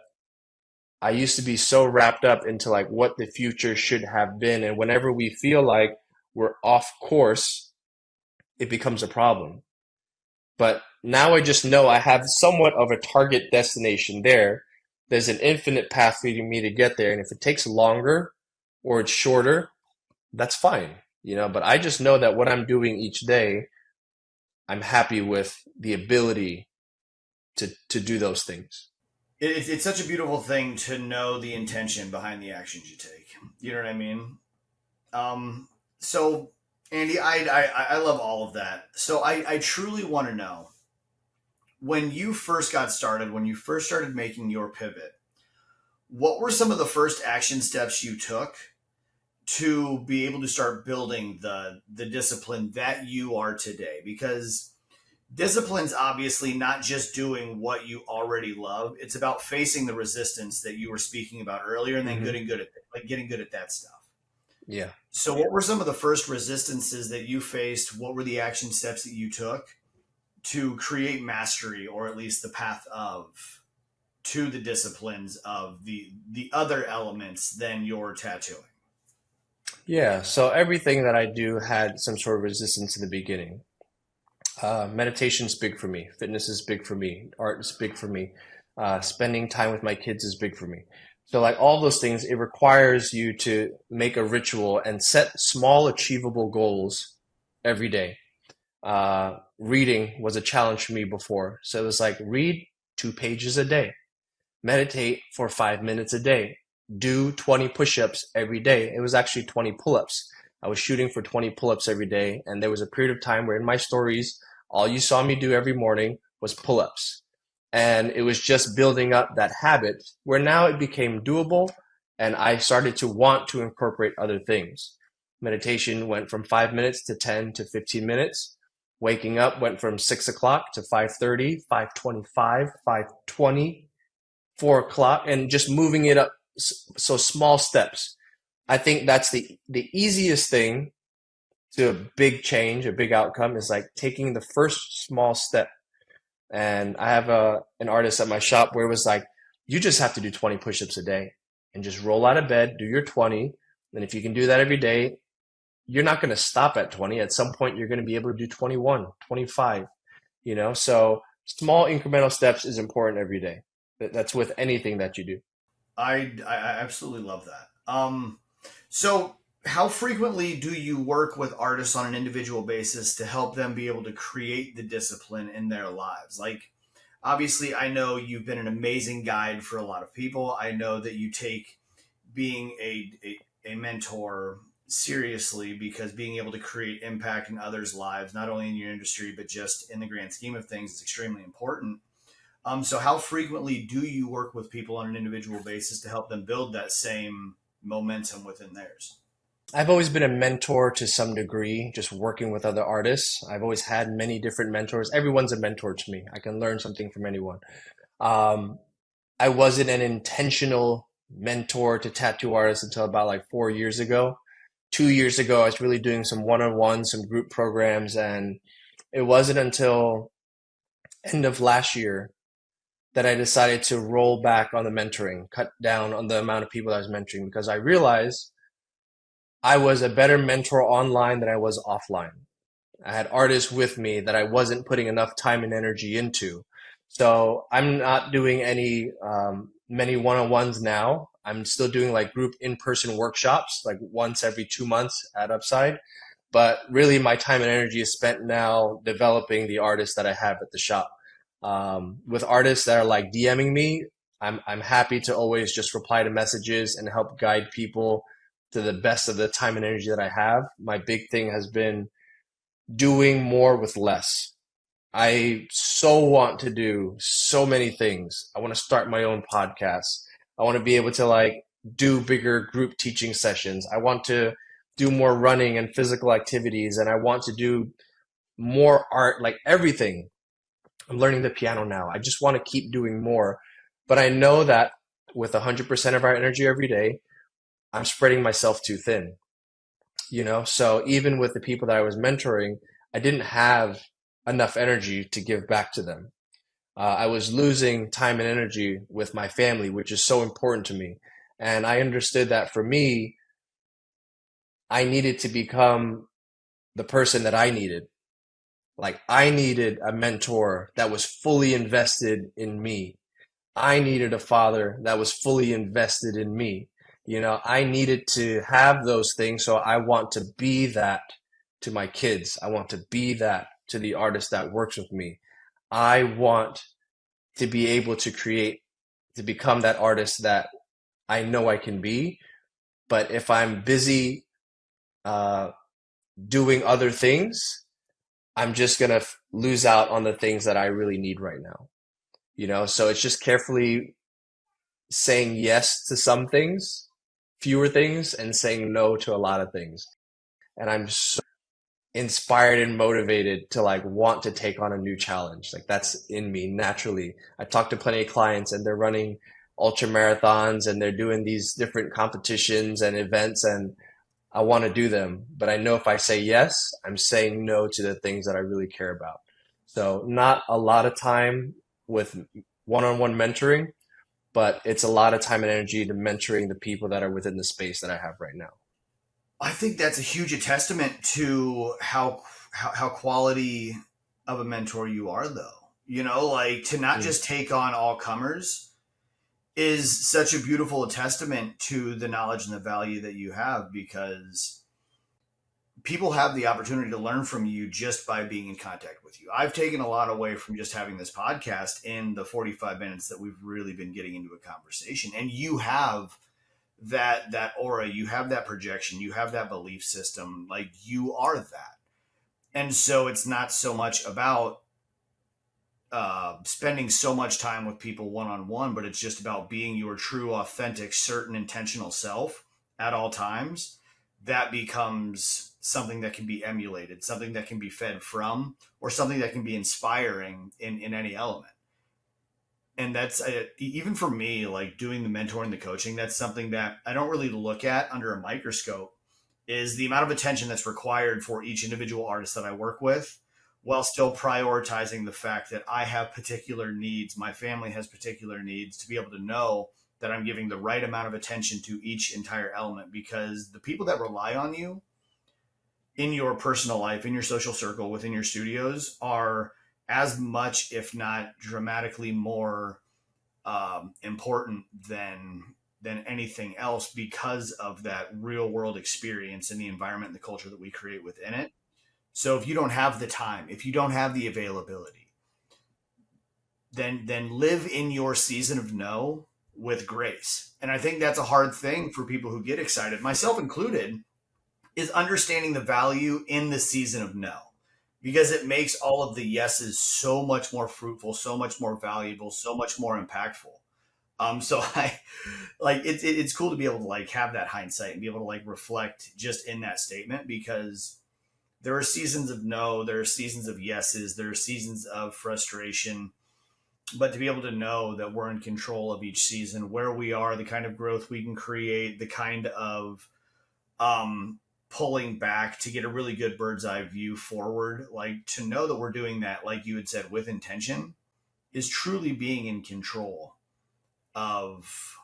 I used to be so wrapped up into like what the future should have been. And whenever we feel like we're off course, it becomes a problem. But now I just know I have somewhat of a target destination there. There's an infinite path leading me to get there. And if it takes longer or it's shorter, that's fine. But I just know that what I'm doing each day, I'm happy with the ability to do those things. It's such a beautiful thing to know the intention behind the actions you take. You know what I mean? So, Andy, I love all of that. So I truly want to know. when you first got started, when you first started making your pivot, what were some of the first action steps you took to be able to start building the discipline that you are today? Because discipline's obviously not just doing what you already love. It's about facing the resistance that you were speaking about earlier and then Hmm. getting good at that stuff. Yeah. So what were some of the first resistances that you faced? What were the action steps that you took to create mastery, or at least the path of to the disciplines of the other elements than your tattooing? Yeah. So everything that I do had some sort of resistance in the beginning. Meditation's big for me. Fitness is big for me. Art is big for me. Spending time with my kids is big for me. So, like all those things, it requires you to make a ritual and set small, achievable goals every day. Reading was a challenge for me before. So it was like read 2 pages a day, meditate for 5 minutes a day, do 20 push-ups every day. It was actually 20 pull-ups. I was shooting for 20 pull-ups every day. And there was a period of time where in my stories, all you saw me do every morning was pull-ups. And it was just building up that habit where now it became doable and I started to want to incorporate other things. Meditation went from 5 minutes to 10 to 15 minutes. Waking up went from 6 o'clock to 5:30, 5:25, 5:20, 4 o'clock, and just moving it up. So small steps. I think that's the easiest thing to a big change, a big outcome is like taking the first small step. And I have an artist at my shop where it was like, you just have to do 20 push-ups a day and just roll out of bed, do your 20. And if you can do that every day, you're not going to stop at 20. At some point, you're going to be able to do 21, 25, So small incremental steps is important every day. That's with anything that you do. I absolutely love that. So how frequently do you work with artists on an individual basis to help them be able to create the discipline in their lives? Like, obviously, I know you've been an amazing guide for a lot of people. I know that you take being a mentor seriously, because being able to create impact in others' lives, not only in your industry, but just in the grand scheme of things, is extremely important. So how frequently do you work with people on an individual basis to help them build that same momentum within theirs? I've always been a mentor to some degree, just working with other artists. I've always had many different mentors. Everyone's a mentor to me. I can learn something from anyone. Um, I wasn't an intentional mentor to tattoo artists until about like 4 years ago. 2 years ago, I was really doing some one-on-one, some group programs, and it wasn't until end of last year that I decided to roll back on the mentoring, cut down on the amount of people I was mentoring because I realized I was a better mentor online than I was offline. I had artists with me that I wasn't putting enough time and energy into. So I'm not doing any many one-on-ones now. I'm still doing like group in-person workshops, like once every 2 months at Upside. But really, my time and energy is spent now developing the artists that I have at the shop. With artists that are like DMing me, I'm happy to always just reply to messages and help guide people to the best of the time and energy that I have. My big thing has been doing more with less. I so want to do so many things. I want to start my own podcast. I want to be able to like do bigger group teaching sessions. I want to do more running and physical activities, and I want to do more art, like everything. I'm learning the piano now. I just want to keep doing more. But I know that with 100% of our energy every day, I'm spreading myself too thin, So even with the people that I was mentoring, I didn't have enough energy to give back to them. I was losing time and energy with my family, which is so important to me. And I understood that for me, I needed to become the person that I needed. Like I needed a mentor that was fully invested in me. I needed a father that was fully invested in me. I needed to have those things. So I want to be that to my kids. I want to be that to the artist that works with me. I want to be able to create, to become that artist that I know I can be. But if I'm busy uh, doing other things, I'm just gonna lose out on the things that I really need right now. So it's just carefully saying yes to some things, fewer things, and saying no to a lot of things. And I'm so inspired and motivated to like want to take on a new challenge. Like that's in me naturally. I talk to plenty of clients and they're running ultra marathons and they're doing these different competitions and events, and I want to do them. But I know if I say yes, I'm saying no to the things that I really care about. So not a lot of time with one-on-one mentoring, but it's a lot of time and energy to mentoring the people that are within the space that I have right now. I think that's a huge testament to how quality of a mentor you are, though. Like to not just take on all comers is such a beautiful testament to the knowledge and the value that you have, because people have the opportunity to learn from you just by being in contact with you. I've taken a lot away from just having this podcast in the 45 minutes that we've really been getting into a conversation. And you have that aura, you have that projection, you have that belief system, like you are that. And so it's not so much about spending so much time with people one-on-one, but it's just about being your true, authentic, certain, intentional self at all times. That becomes something that can be emulated, something that can be fed from, or something that can be inspiring in any element. And that's even for me, like doing the mentoring, the coaching, that's something that I don't really look at under a microscope, is the amount of attention that's required for each individual artist that I work with, while still prioritizing the fact that I have particular needs, my family has particular needs, to be able to know that I'm giving the right amount of attention to each entire element. Because the people that rely on you in your personal life, in your social circle, within your studios, are as much, if not dramatically more important than anything else, because of that real world experience and the environment and the culture that we create within it. So if you don't have the time, if you don't have the availability, then live in your season of no with grace. And I think that's a hard thing for people who get excited, myself included, is understanding the value in the season of no, because it makes all of the yeses so much more fruitful, so much more valuable, so much more impactful. So I like it's cool to be able to like have that hindsight and be able to like reflect just in that statement, because there are seasons of no, there are seasons of yeses, there are seasons of frustration, but to be able to know that we're in control of each season, where we are, the kind of growth we can create, the kind of pulling back to get a really good bird's eye view forward, like to know that we're doing that, like you had said, with intention, is truly being in control of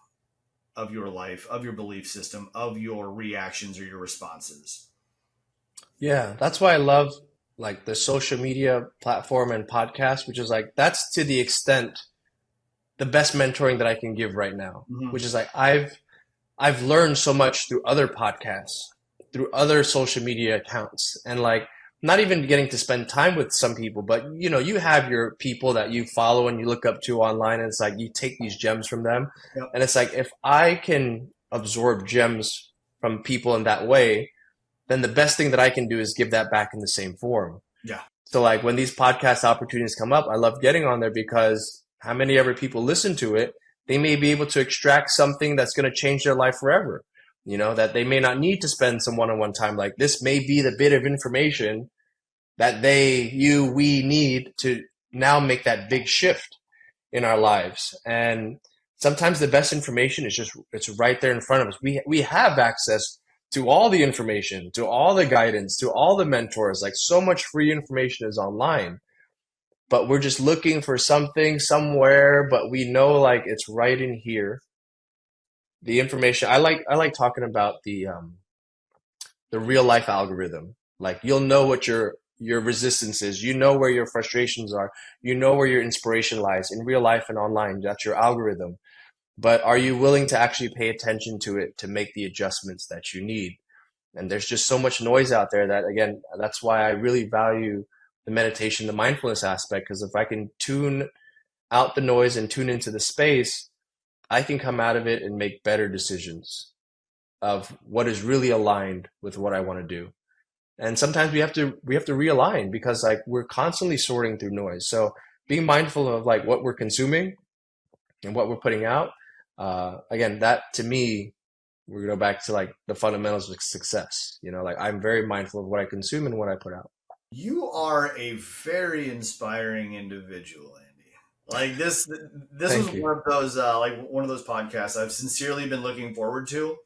your life, of your belief system, of your reactions or your responses. Yeah, that's why I love like the social media platform and podcast, which is like that's to the extent the best mentoring that I can give right now, Mm-hmm. which is like I've learned so much through other podcasts, through other social media accounts, and like not even getting to spend time with some people, but you have your people that you follow and you look up to online, and it's like you take these gems from them. Yep. And it's like if I can absorb gems from people in that way, then the best thing that I can do is give that back in the same form. Yeah. So like when these podcast opportunities come up, I love getting on there, because how many ever people listen to it, they may be able to extract something that's going to change their life forever. That they may not need to spend some one-on-one time. Like this may be the bit of information that we need to now make that big shift in our lives. And sometimes the best information is it's right there in front of us. We have access to all the information, to all the guidance, to all the mentors. Like so much free information is online, but we're just looking for something somewhere, but we know like it's right in here. The information I like talking about the real life algorithm. Like you'll know what your resistance is, where your frustrations are, where your inspiration lies in real life and online. That's your algorithm. But are you willing to actually pay attention to it to make the adjustments that you need? And there's just so much noise out there that, again, that's why I really value the meditation, the mindfulness aspect, because if I can tune out the noise and tune into the space, I can come out of it and make better decisions of what is really aligned with what I want to do. And sometimes we have to realign because like we're constantly sorting through noise. So being mindful of like what we're consuming and what we're putting out, again, that to me, we go back to like the fundamentals of success. Like I'm very mindful of what I consume and what I put out. You are a very inspiring individual, Andy. Like this was Thank you. one of those like one of those podcasts I've sincerely been looking forward to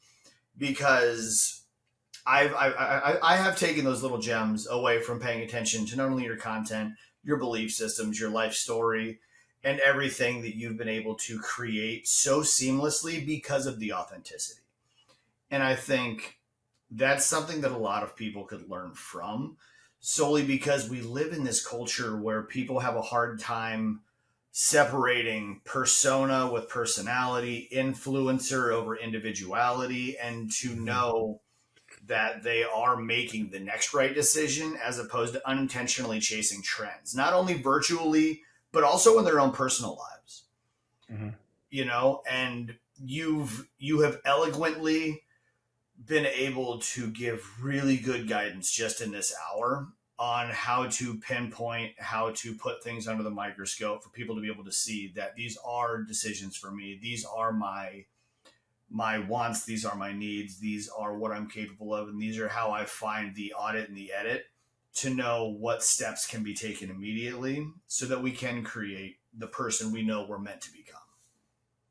because I have taken those little gems away from paying attention to not only your content, your belief systems, your life story, and everything that you've been able to create so seamlessly because of the authenticity. And I think that's something that a lot of people could learn from solely because we live in this culture where people have a hard time separating persona with personality, influencer over individuality, and to Hmm. know that they are making the next right decision as opposed to unintentionally chasing trends, not only virtually, but also in their own personal lives, Hmm. and you have eloquently been able to give really good guidance just in this hour on how to pinpoint, how to put things under the microscope for people to be able to see that these are decisions for me. These are my wants, these are my needs, these are what I'm capable of, and these are how I find the audit and the edit to know what steps can be taken immediately so that we can create the person we know we're meant to become.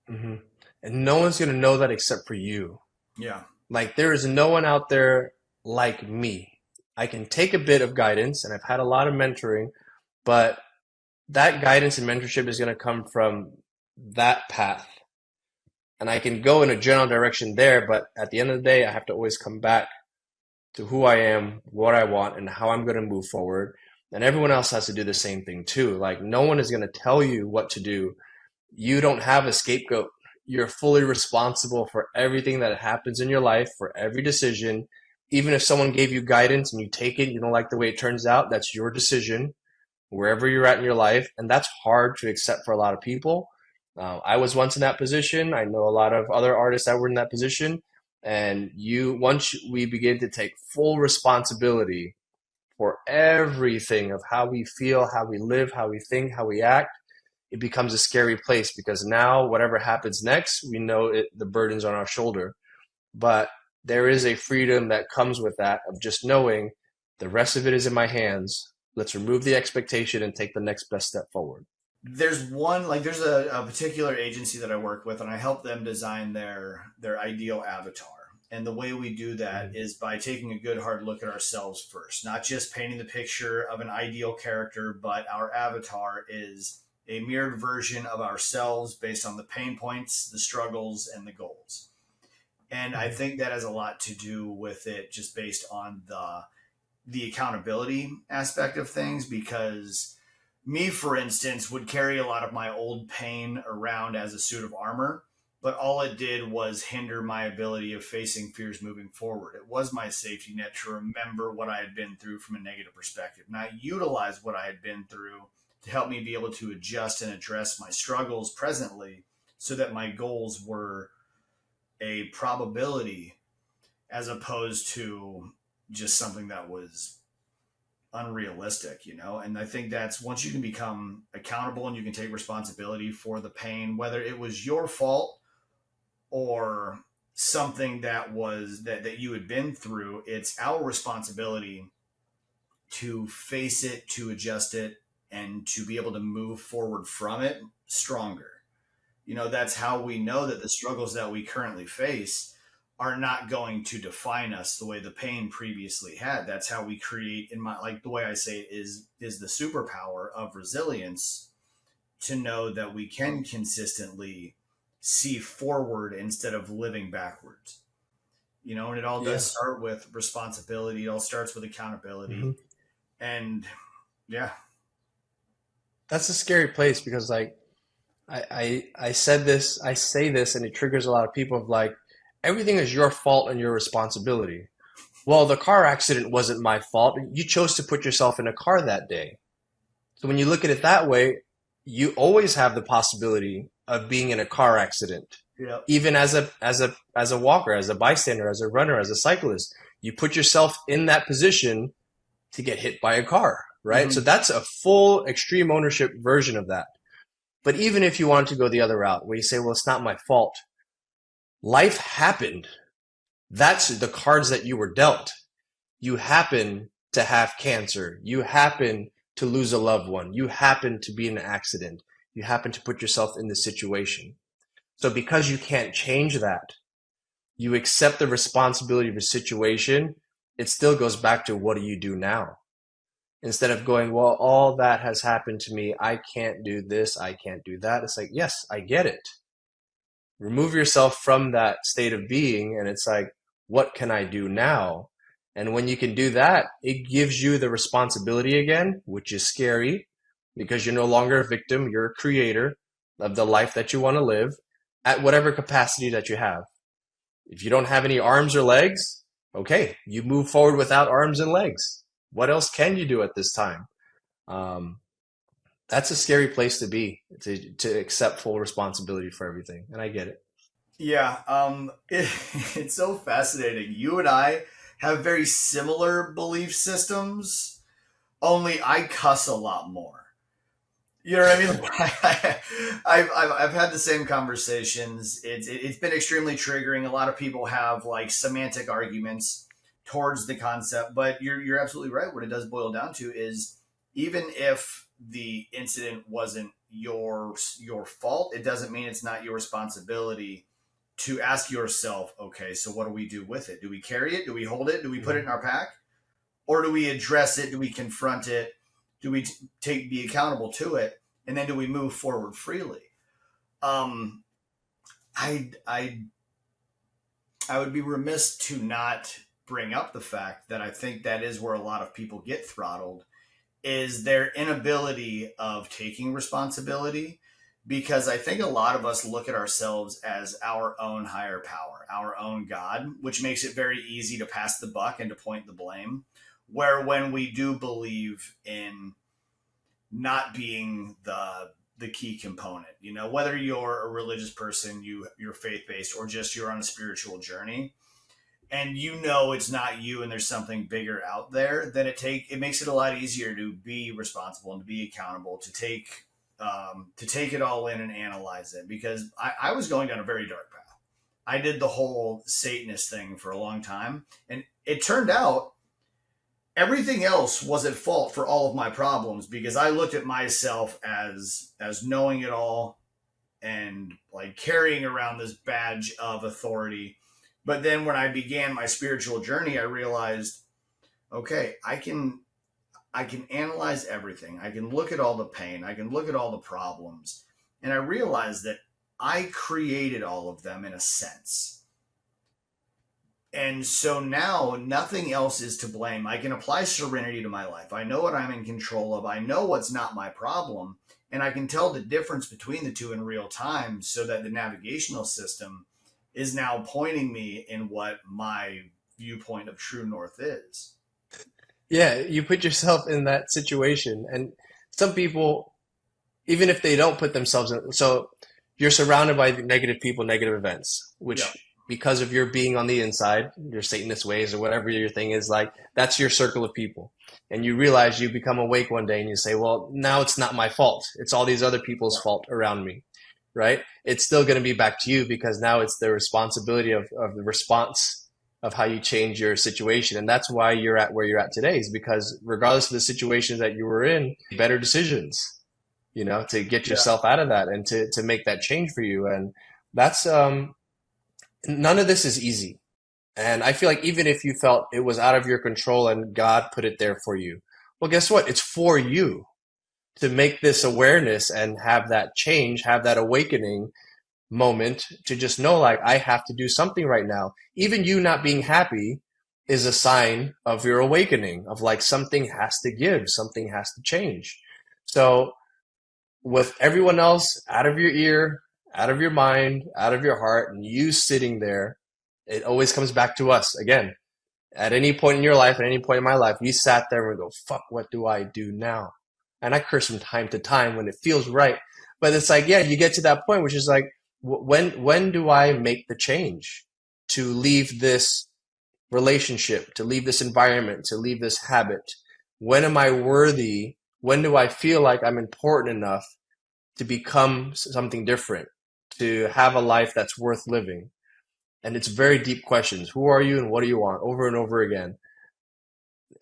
Hmm. And no one's gonna know that except for you. Yeah. Like there is no one out there like me. I can take a bit of guidance, and I've had a lot of mentoring, but that guidance and mentorship is going to come from that path. And I can go in a general direction there, but at the end of the day, I have to always come back to who I am, what I want, and how I'm going to move forward. And everyone else has to do the same thing too. Like no one is going to tell you what to do. You don't have a scapegoat. You're fully responsible for everything that happens in your life, for every decision. Even if someone gave you guidance and you take it, you don't like the way it turns out, that's your decision wherever you're at in your life. And that's hard to accept for a lot of people. I was once in that position. I know a lot of other artists that were in that position. And once we begin to take full responsibility for everything of how we feel, how we live, how we think, how we act, it becomes a scary place because now whatever happens next, we know the burden's on our shoulder. But there is a freedom that comes with that of just knowing the rest of it is in my hands. Let's remove the expectation and take the next best step forward. There's a particular agency that I work with, and I help them design their ideal avatar. And the way we do that Mm-hmm. is by taking a good hard look at ourselves first, not just painting the picture of an ideal character, but our avatar is a mirrored version of ourselves based on the pain points, the struggles, and the goals. And I Mm-hmm. think that has a lot to do with it just based on the accountability aspect of things because me, for instance, would carry a lot of my old pain around as a suit of armor, but all it did was hinder my ability of facing fears moving forward. It was my safety net to remember what I had been through from a negative perspective, not utilize what I had been through to help me be able to adjust and address my struggles presently so that my goals were a probability as opposed to just something that was unrealistic, And I think that's once you can become accountable and you can take responsibility for the pain, whether it was your fault or something that you had been through, it's our responsibility to face it, to adjust it, and to be able to move forward from it stronger. That's how we know that the struggles that we currently face are not going to define us the way the pain previously had. That's how we create, in my, like, the way I say it is the superpower of resilience, to know that we can consistently see forward instead of living backwards. And it all does Yeah. start with responsibility. It all starts with accountability. Hmm. And yeah. That's a scary place because like I say this and it triggers a lot of people of like everything is your fault and your responsibility. Well, the car accident wasn't my fault. You chose to put yourself in a car that day. So when you look at it that way, you always have the possibility of being in a car accident. Yeah. Even as a walker, as a bystander, as a runner, as a cyclist, You put yourself in that position to get hit by a car, right? So Hmm. that's a full extreme ownership version of that. But even if you wanted to go the other route, where you say, well, it's not my fault, life happened. That's the cards that you were dealt. You happen to have cancer. You happen to lose a loved one. You happen to be in an accident. You happen to put yourself in this situation. So because you can't change that, you accept the responsibility of a situation. It still goes back to, what do you do now? Instead of going, well, all that has happened to me. I can't do this. I can't do that. It's like, yes, I get it. Remove yourself from that state of being. And it's like, what can I do now? And when you can do that, it gives you the responsibility again, which is scary because you're no longer a victim. You're a creator of the life that you want to live at whatever capacity that you have. If you don't have any arms or legs, okay, you move forward without arms and legs. What else can you do at this time? Um, that's a scary place to be, to accept full responsibility for everything. And I get it. Yeah, it's so fascinating. You and I have very similar belief systems, only I cuss a lot more. You know what I mean? I've had the same conversations. It's been extremely triggering. A lot of people have like semantic arguments towards the concept, but you're absolutely right. What it does boil down to is, even if the incident wasn't your fault, it doesn't mean it's not your responsibility to ask yourself, okay, so what do we do with it? Do we carry it? Do we hold it? Do we put it Mhm. in our pack? Or do we address it? Do we confront it? Do we be accountable to it? And then do we move forward freely? Um, I, I, I would be remiss to not bring up the fact that I think that is where a lot of people get throttled, is their inability of taking responsibility. Because I think a lot of us look at ourselves as our own higher power, our own God, which makes it very easy to pass the buck and to point the blame. Where when we do believe in not being the key component, whether you're a religious person, you're faith based, or just you're on a spiritual journey, and it's not you and there's something bigger out there, then it makes it a lot easier to be responsible and to be accountable, to take it all in and analyze it. Because I was going down a very dark path. I did the whole Satanist thing for a long time, and it turned out everything else was at fault for all of my problems, because I looked at myself as knowing it all and like carrying around this badge of authority. But then when I began my spiritual journey, I realized, okay, I can analyze everything. I can look at all the pain. I can look at all the problems. And I realized that I created all of them in a sense. And so now nothing else is to blame. I can apply serenity to my life. I know what I'm in control of. I know what's not my problem. And I can tell the difference between the two in real time, so that the navigational system is now pointing me in what my viewpoint of true north is. Yeah, you put yourself in that situation. And some people, even if they don't put themselves in, so you're surrounded by negative people, negative events, Yeah. which because of your being on the inside, your Satanist ways or whatever your thing is, like that's your circle of people. And you realize, you become awake one day and you say, well, now it's not my fault. It's all these other people's Yeah. fault around me, right? It's still going to be back to you, because now it's the responsibility of the response of how you change your situation. And that's why you're at where you're at today, is because regardless of the situations that you were in, better decisions, to get Yeah. yourself out of that and to make that change for you. And that's, none of this is easy. And I feel like even if you felt it was out of your control and God put it there for you, well, guess what? It's for you to make this awareness and have that change, have that awakening moment, to just know, like, I have to do something right now. Even you not being happy is a sign of your awakening, of like something has to give, something has to change. So with everyone else out of your ear, out of your mind, out of your heart, and you sitting there, it always comes back to us again. At any point in your life, at any point in my life, we sat there and we go, fuck, what do I do now? And I curse from time to time when it feels right. But it's like, yeah, you get to that point, which is like, when do I make the change to leave this relationship, to leave this environment, to leave this habit? When am I worthy? When do I feel like I'm important enough to become something different, to have a life that's worth living? And it's very deep questions. Who are you and what do you want? Over and over again.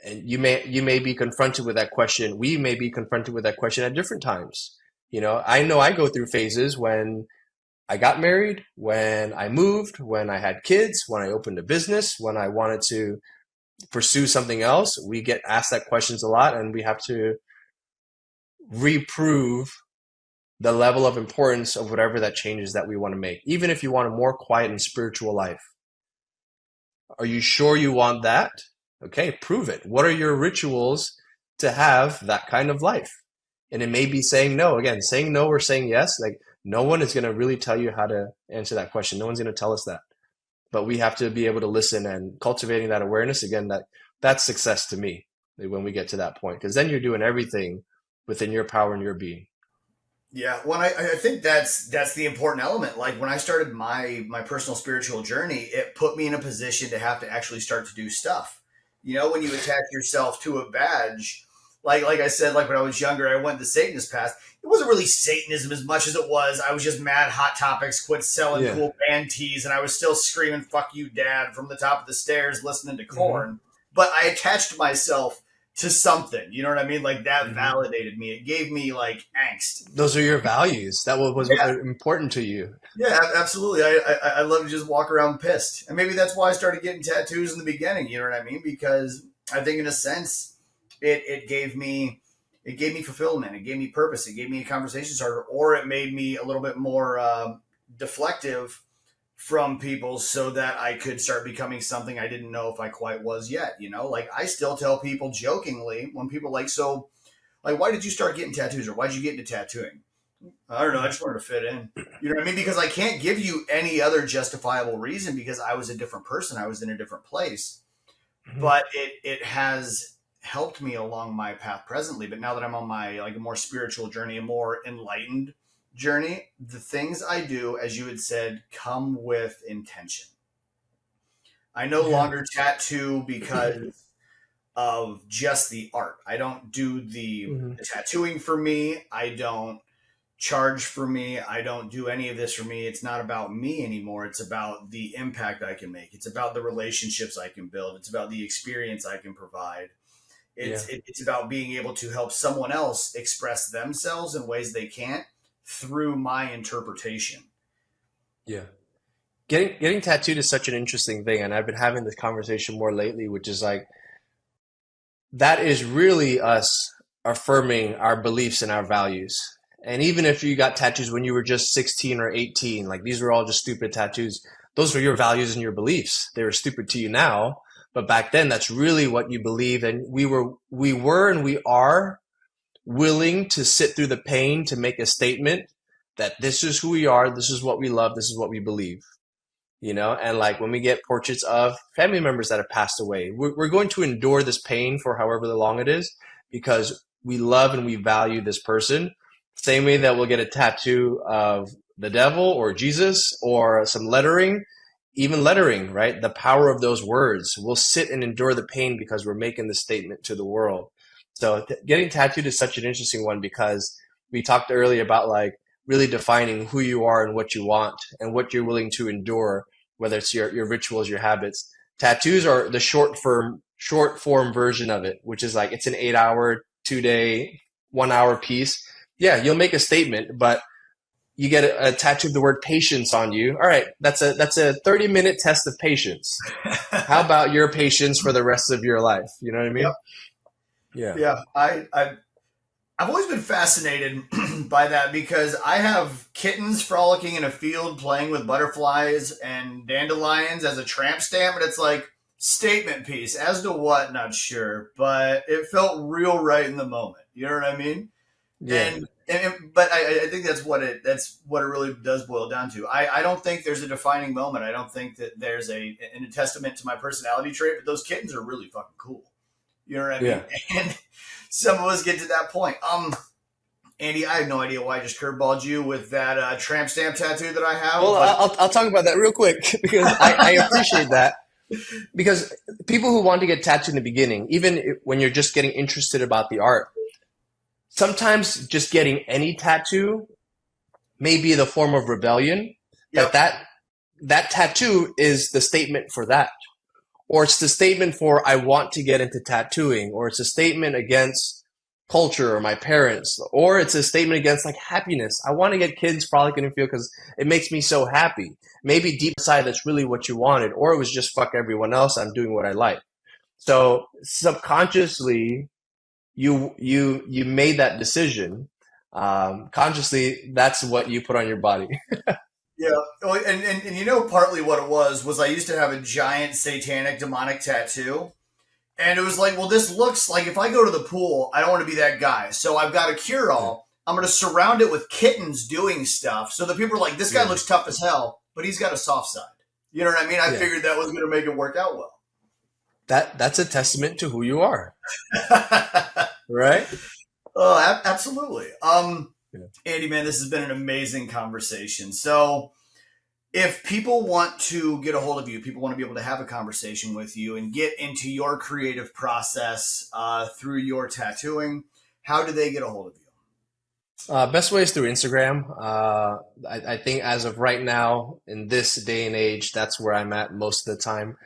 And you may be confronted with that question. We may be confronted with that question at different times. I know I go through phases when I got married, when I moved, when I had kids, when I opened a business, when I wanted to pursue something else. We get asked that questions a lot, and we have to reprove the level of importance of whatever that changes that we want to make. Even if you want a more quiet and spiritual life, are you sure you want that? Okay, prove it. What are your rituals to have that kind of life? And it may be saying no. Again, saying no or saying yes. Like, no one is going to really tell you how to answer that question. No one's going to tell us that. But we have to be able to listen, and cultivating that awareness. Again, that's success to me when we get to that point, because then you're doing everything within your power and your being. Yeah, well, I think that's the important element. Like when I started my personal spiritual journey, it put me in a position to have to actually start to do stuff. When you attach yourself to a badge, like I said, like when I was younger, I went the Satanist path. It wasn't really Satanism as much as it was I was just mad Hot Topics quit selling Yeah. cool band tees, and I was still screaming "fuck you, Dad" from the top of the stairs, listening to Korn. But I attached myself to something. You know what I mean? Like that hmm validated me. It gave me like angst. Those are your values. That was Yeah, important to you. yeah, absolutely. I love to just walk around pissed, and maybe that's why I started getting tattoos in the beginning. You know what I mean? Because I think, in a sense, it gave me fulfillment. It gave me purpose. It gave me a conversation starter, or it made me a little bit more deflective from people, so that I could start becoming something I didn't know if I quite was yet. Like I still tell people jokingly when people like, so, like, why did you start getting tattoos, or why did you get into tattooing? I don't know. I just wanted to fit in. You know what I mean? Because I can't give you any other justifiable reason, because I was a different person. I was in a different place. Mhm. But it has helped me along my path presently. But now that I'm on my like a more spiritual journey, a more enlightened journey, the things I do, as you had said, come with intention. I no Yeah. longer tattoo because of just the art. I don't do hmm the tattooing for me. I don't charge for me. I don't do any of this for me. It's not about me anymore. It's about the impact I can make. It's about the relationships I can build. It's about the experience I can provide. Yeah. It's about being able to help someone else express themselves in ways they can't through my interpretation. Yeah. Getting tattooed is such an interesting thing, and I've been having this conversation more lately, which is like that is really us affirming our beliefs and our values. And even if you got tattoos when you were just 16 or 18, like these were all just stupid tattoos, those were your values and your beliefs. They were stupid to you now, but back then that's really what you believed. And we were and we are willing to sit through the pain to make a statement that this is who we are, this is what we love, this is what we believe. And like when we get portraits of family members that have passed away, we're going to endure this pain for however long it is because we love and we value this person. Same way that we'll get a tattoo of the devil or Jesus or some lettering, even lettering, right? The power of those words. We'll sit and endure the pain because we're making this statement to the world. So getting tattooed is such an interesting one because we talked earlier about like really defining who you are and what you want and what you're willing to endure, whether it's your rituals, your habits. Tattoos are the short form version of it, which is like it's an 8 hour, 2 day, 1 hour piece. Yeah, you'll make a statement, but you get a tattoo of the word patience on you. All right, that's a 30-minute test of patience. How about your patience for the rest of your life? You know what I Yep. mean? Yeah. Yeah. I've always been fascinated by that, because I have kittens frolicking in a field playing with butterflies and dandelions as a tramp stamp, and it's like statement piece. As to what, not sure, but it felt real right in the moment. You know what I mean? Yeah. But I think that's what it really does boil down to. I don't think there's a defining moment. I don't think that there's a testament to my personality trait. But those kittens are really fucking cool. You know what I mean? Yeah. And some of us get to that point. Andy, I have no idea why I just curveballed you with that tramp stamp tattoo that I have, Well, but I'll talk about that real quick because I appreciate that. Because people who want to get tattooed in the beginning, even when you're just getting interested about the art, sometimes just getting any tattoo may be the form of rebellion. Yep. That tattoo is the statement for that. Or it's the statement for I want to get into tattooing, or it's a statement against culture or my parents, or it's a statement against like happiness. I want to get kids frolicking and feel because it makes me so happy. Maybe deep inside that's really what you wanted, or it was just fuck everyone else. I'm doing what I like. So subconsciously, you made that decision. Consciously, that's what you put on your body. Yeah. Oh, and you know, partly what it was I used to have a giant satanic demonic tattoo. And it was like, well, this looks like if I go to the pool, I don't want to be that guy. So I've got a cure all. I'm going to surround it with kittens doing stuff. So that people are like, this guy looks tough as hell, but he's got a soft side. You know what I mean? I figured that was going to make it work out well. That's a testament to who you are. Right? Oh, absolutely. Andy, man, this has been an amazing conversation. So if people want to get a hold of you, people want to be able to have a conversation with you and get into your creative process through your tattooing, how do they get a hold of you? Best way is through Instagram. I think as of right now, in this day and age, that's where I'm at most of the time.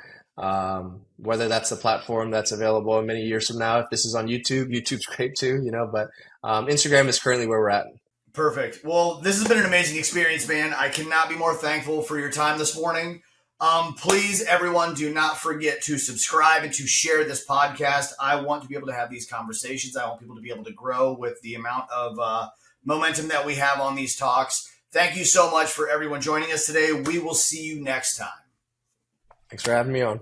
Whether that's the platform that's available many years from now, if this is on YouTube, YouTube's great too, but Instagram is currently where we're at. Perfect. Well, this has been an amazing experience, man. I cannot be more thankful for your time this morning. Please, everyone, do not forget to subscribe and to share this podcast. I want to be able to have these conversations. I want people to be able to grow with the amount of momentum that we have on these talks. Thank you so much for everyone joining us today. We will see you next time. Thanks for having me on.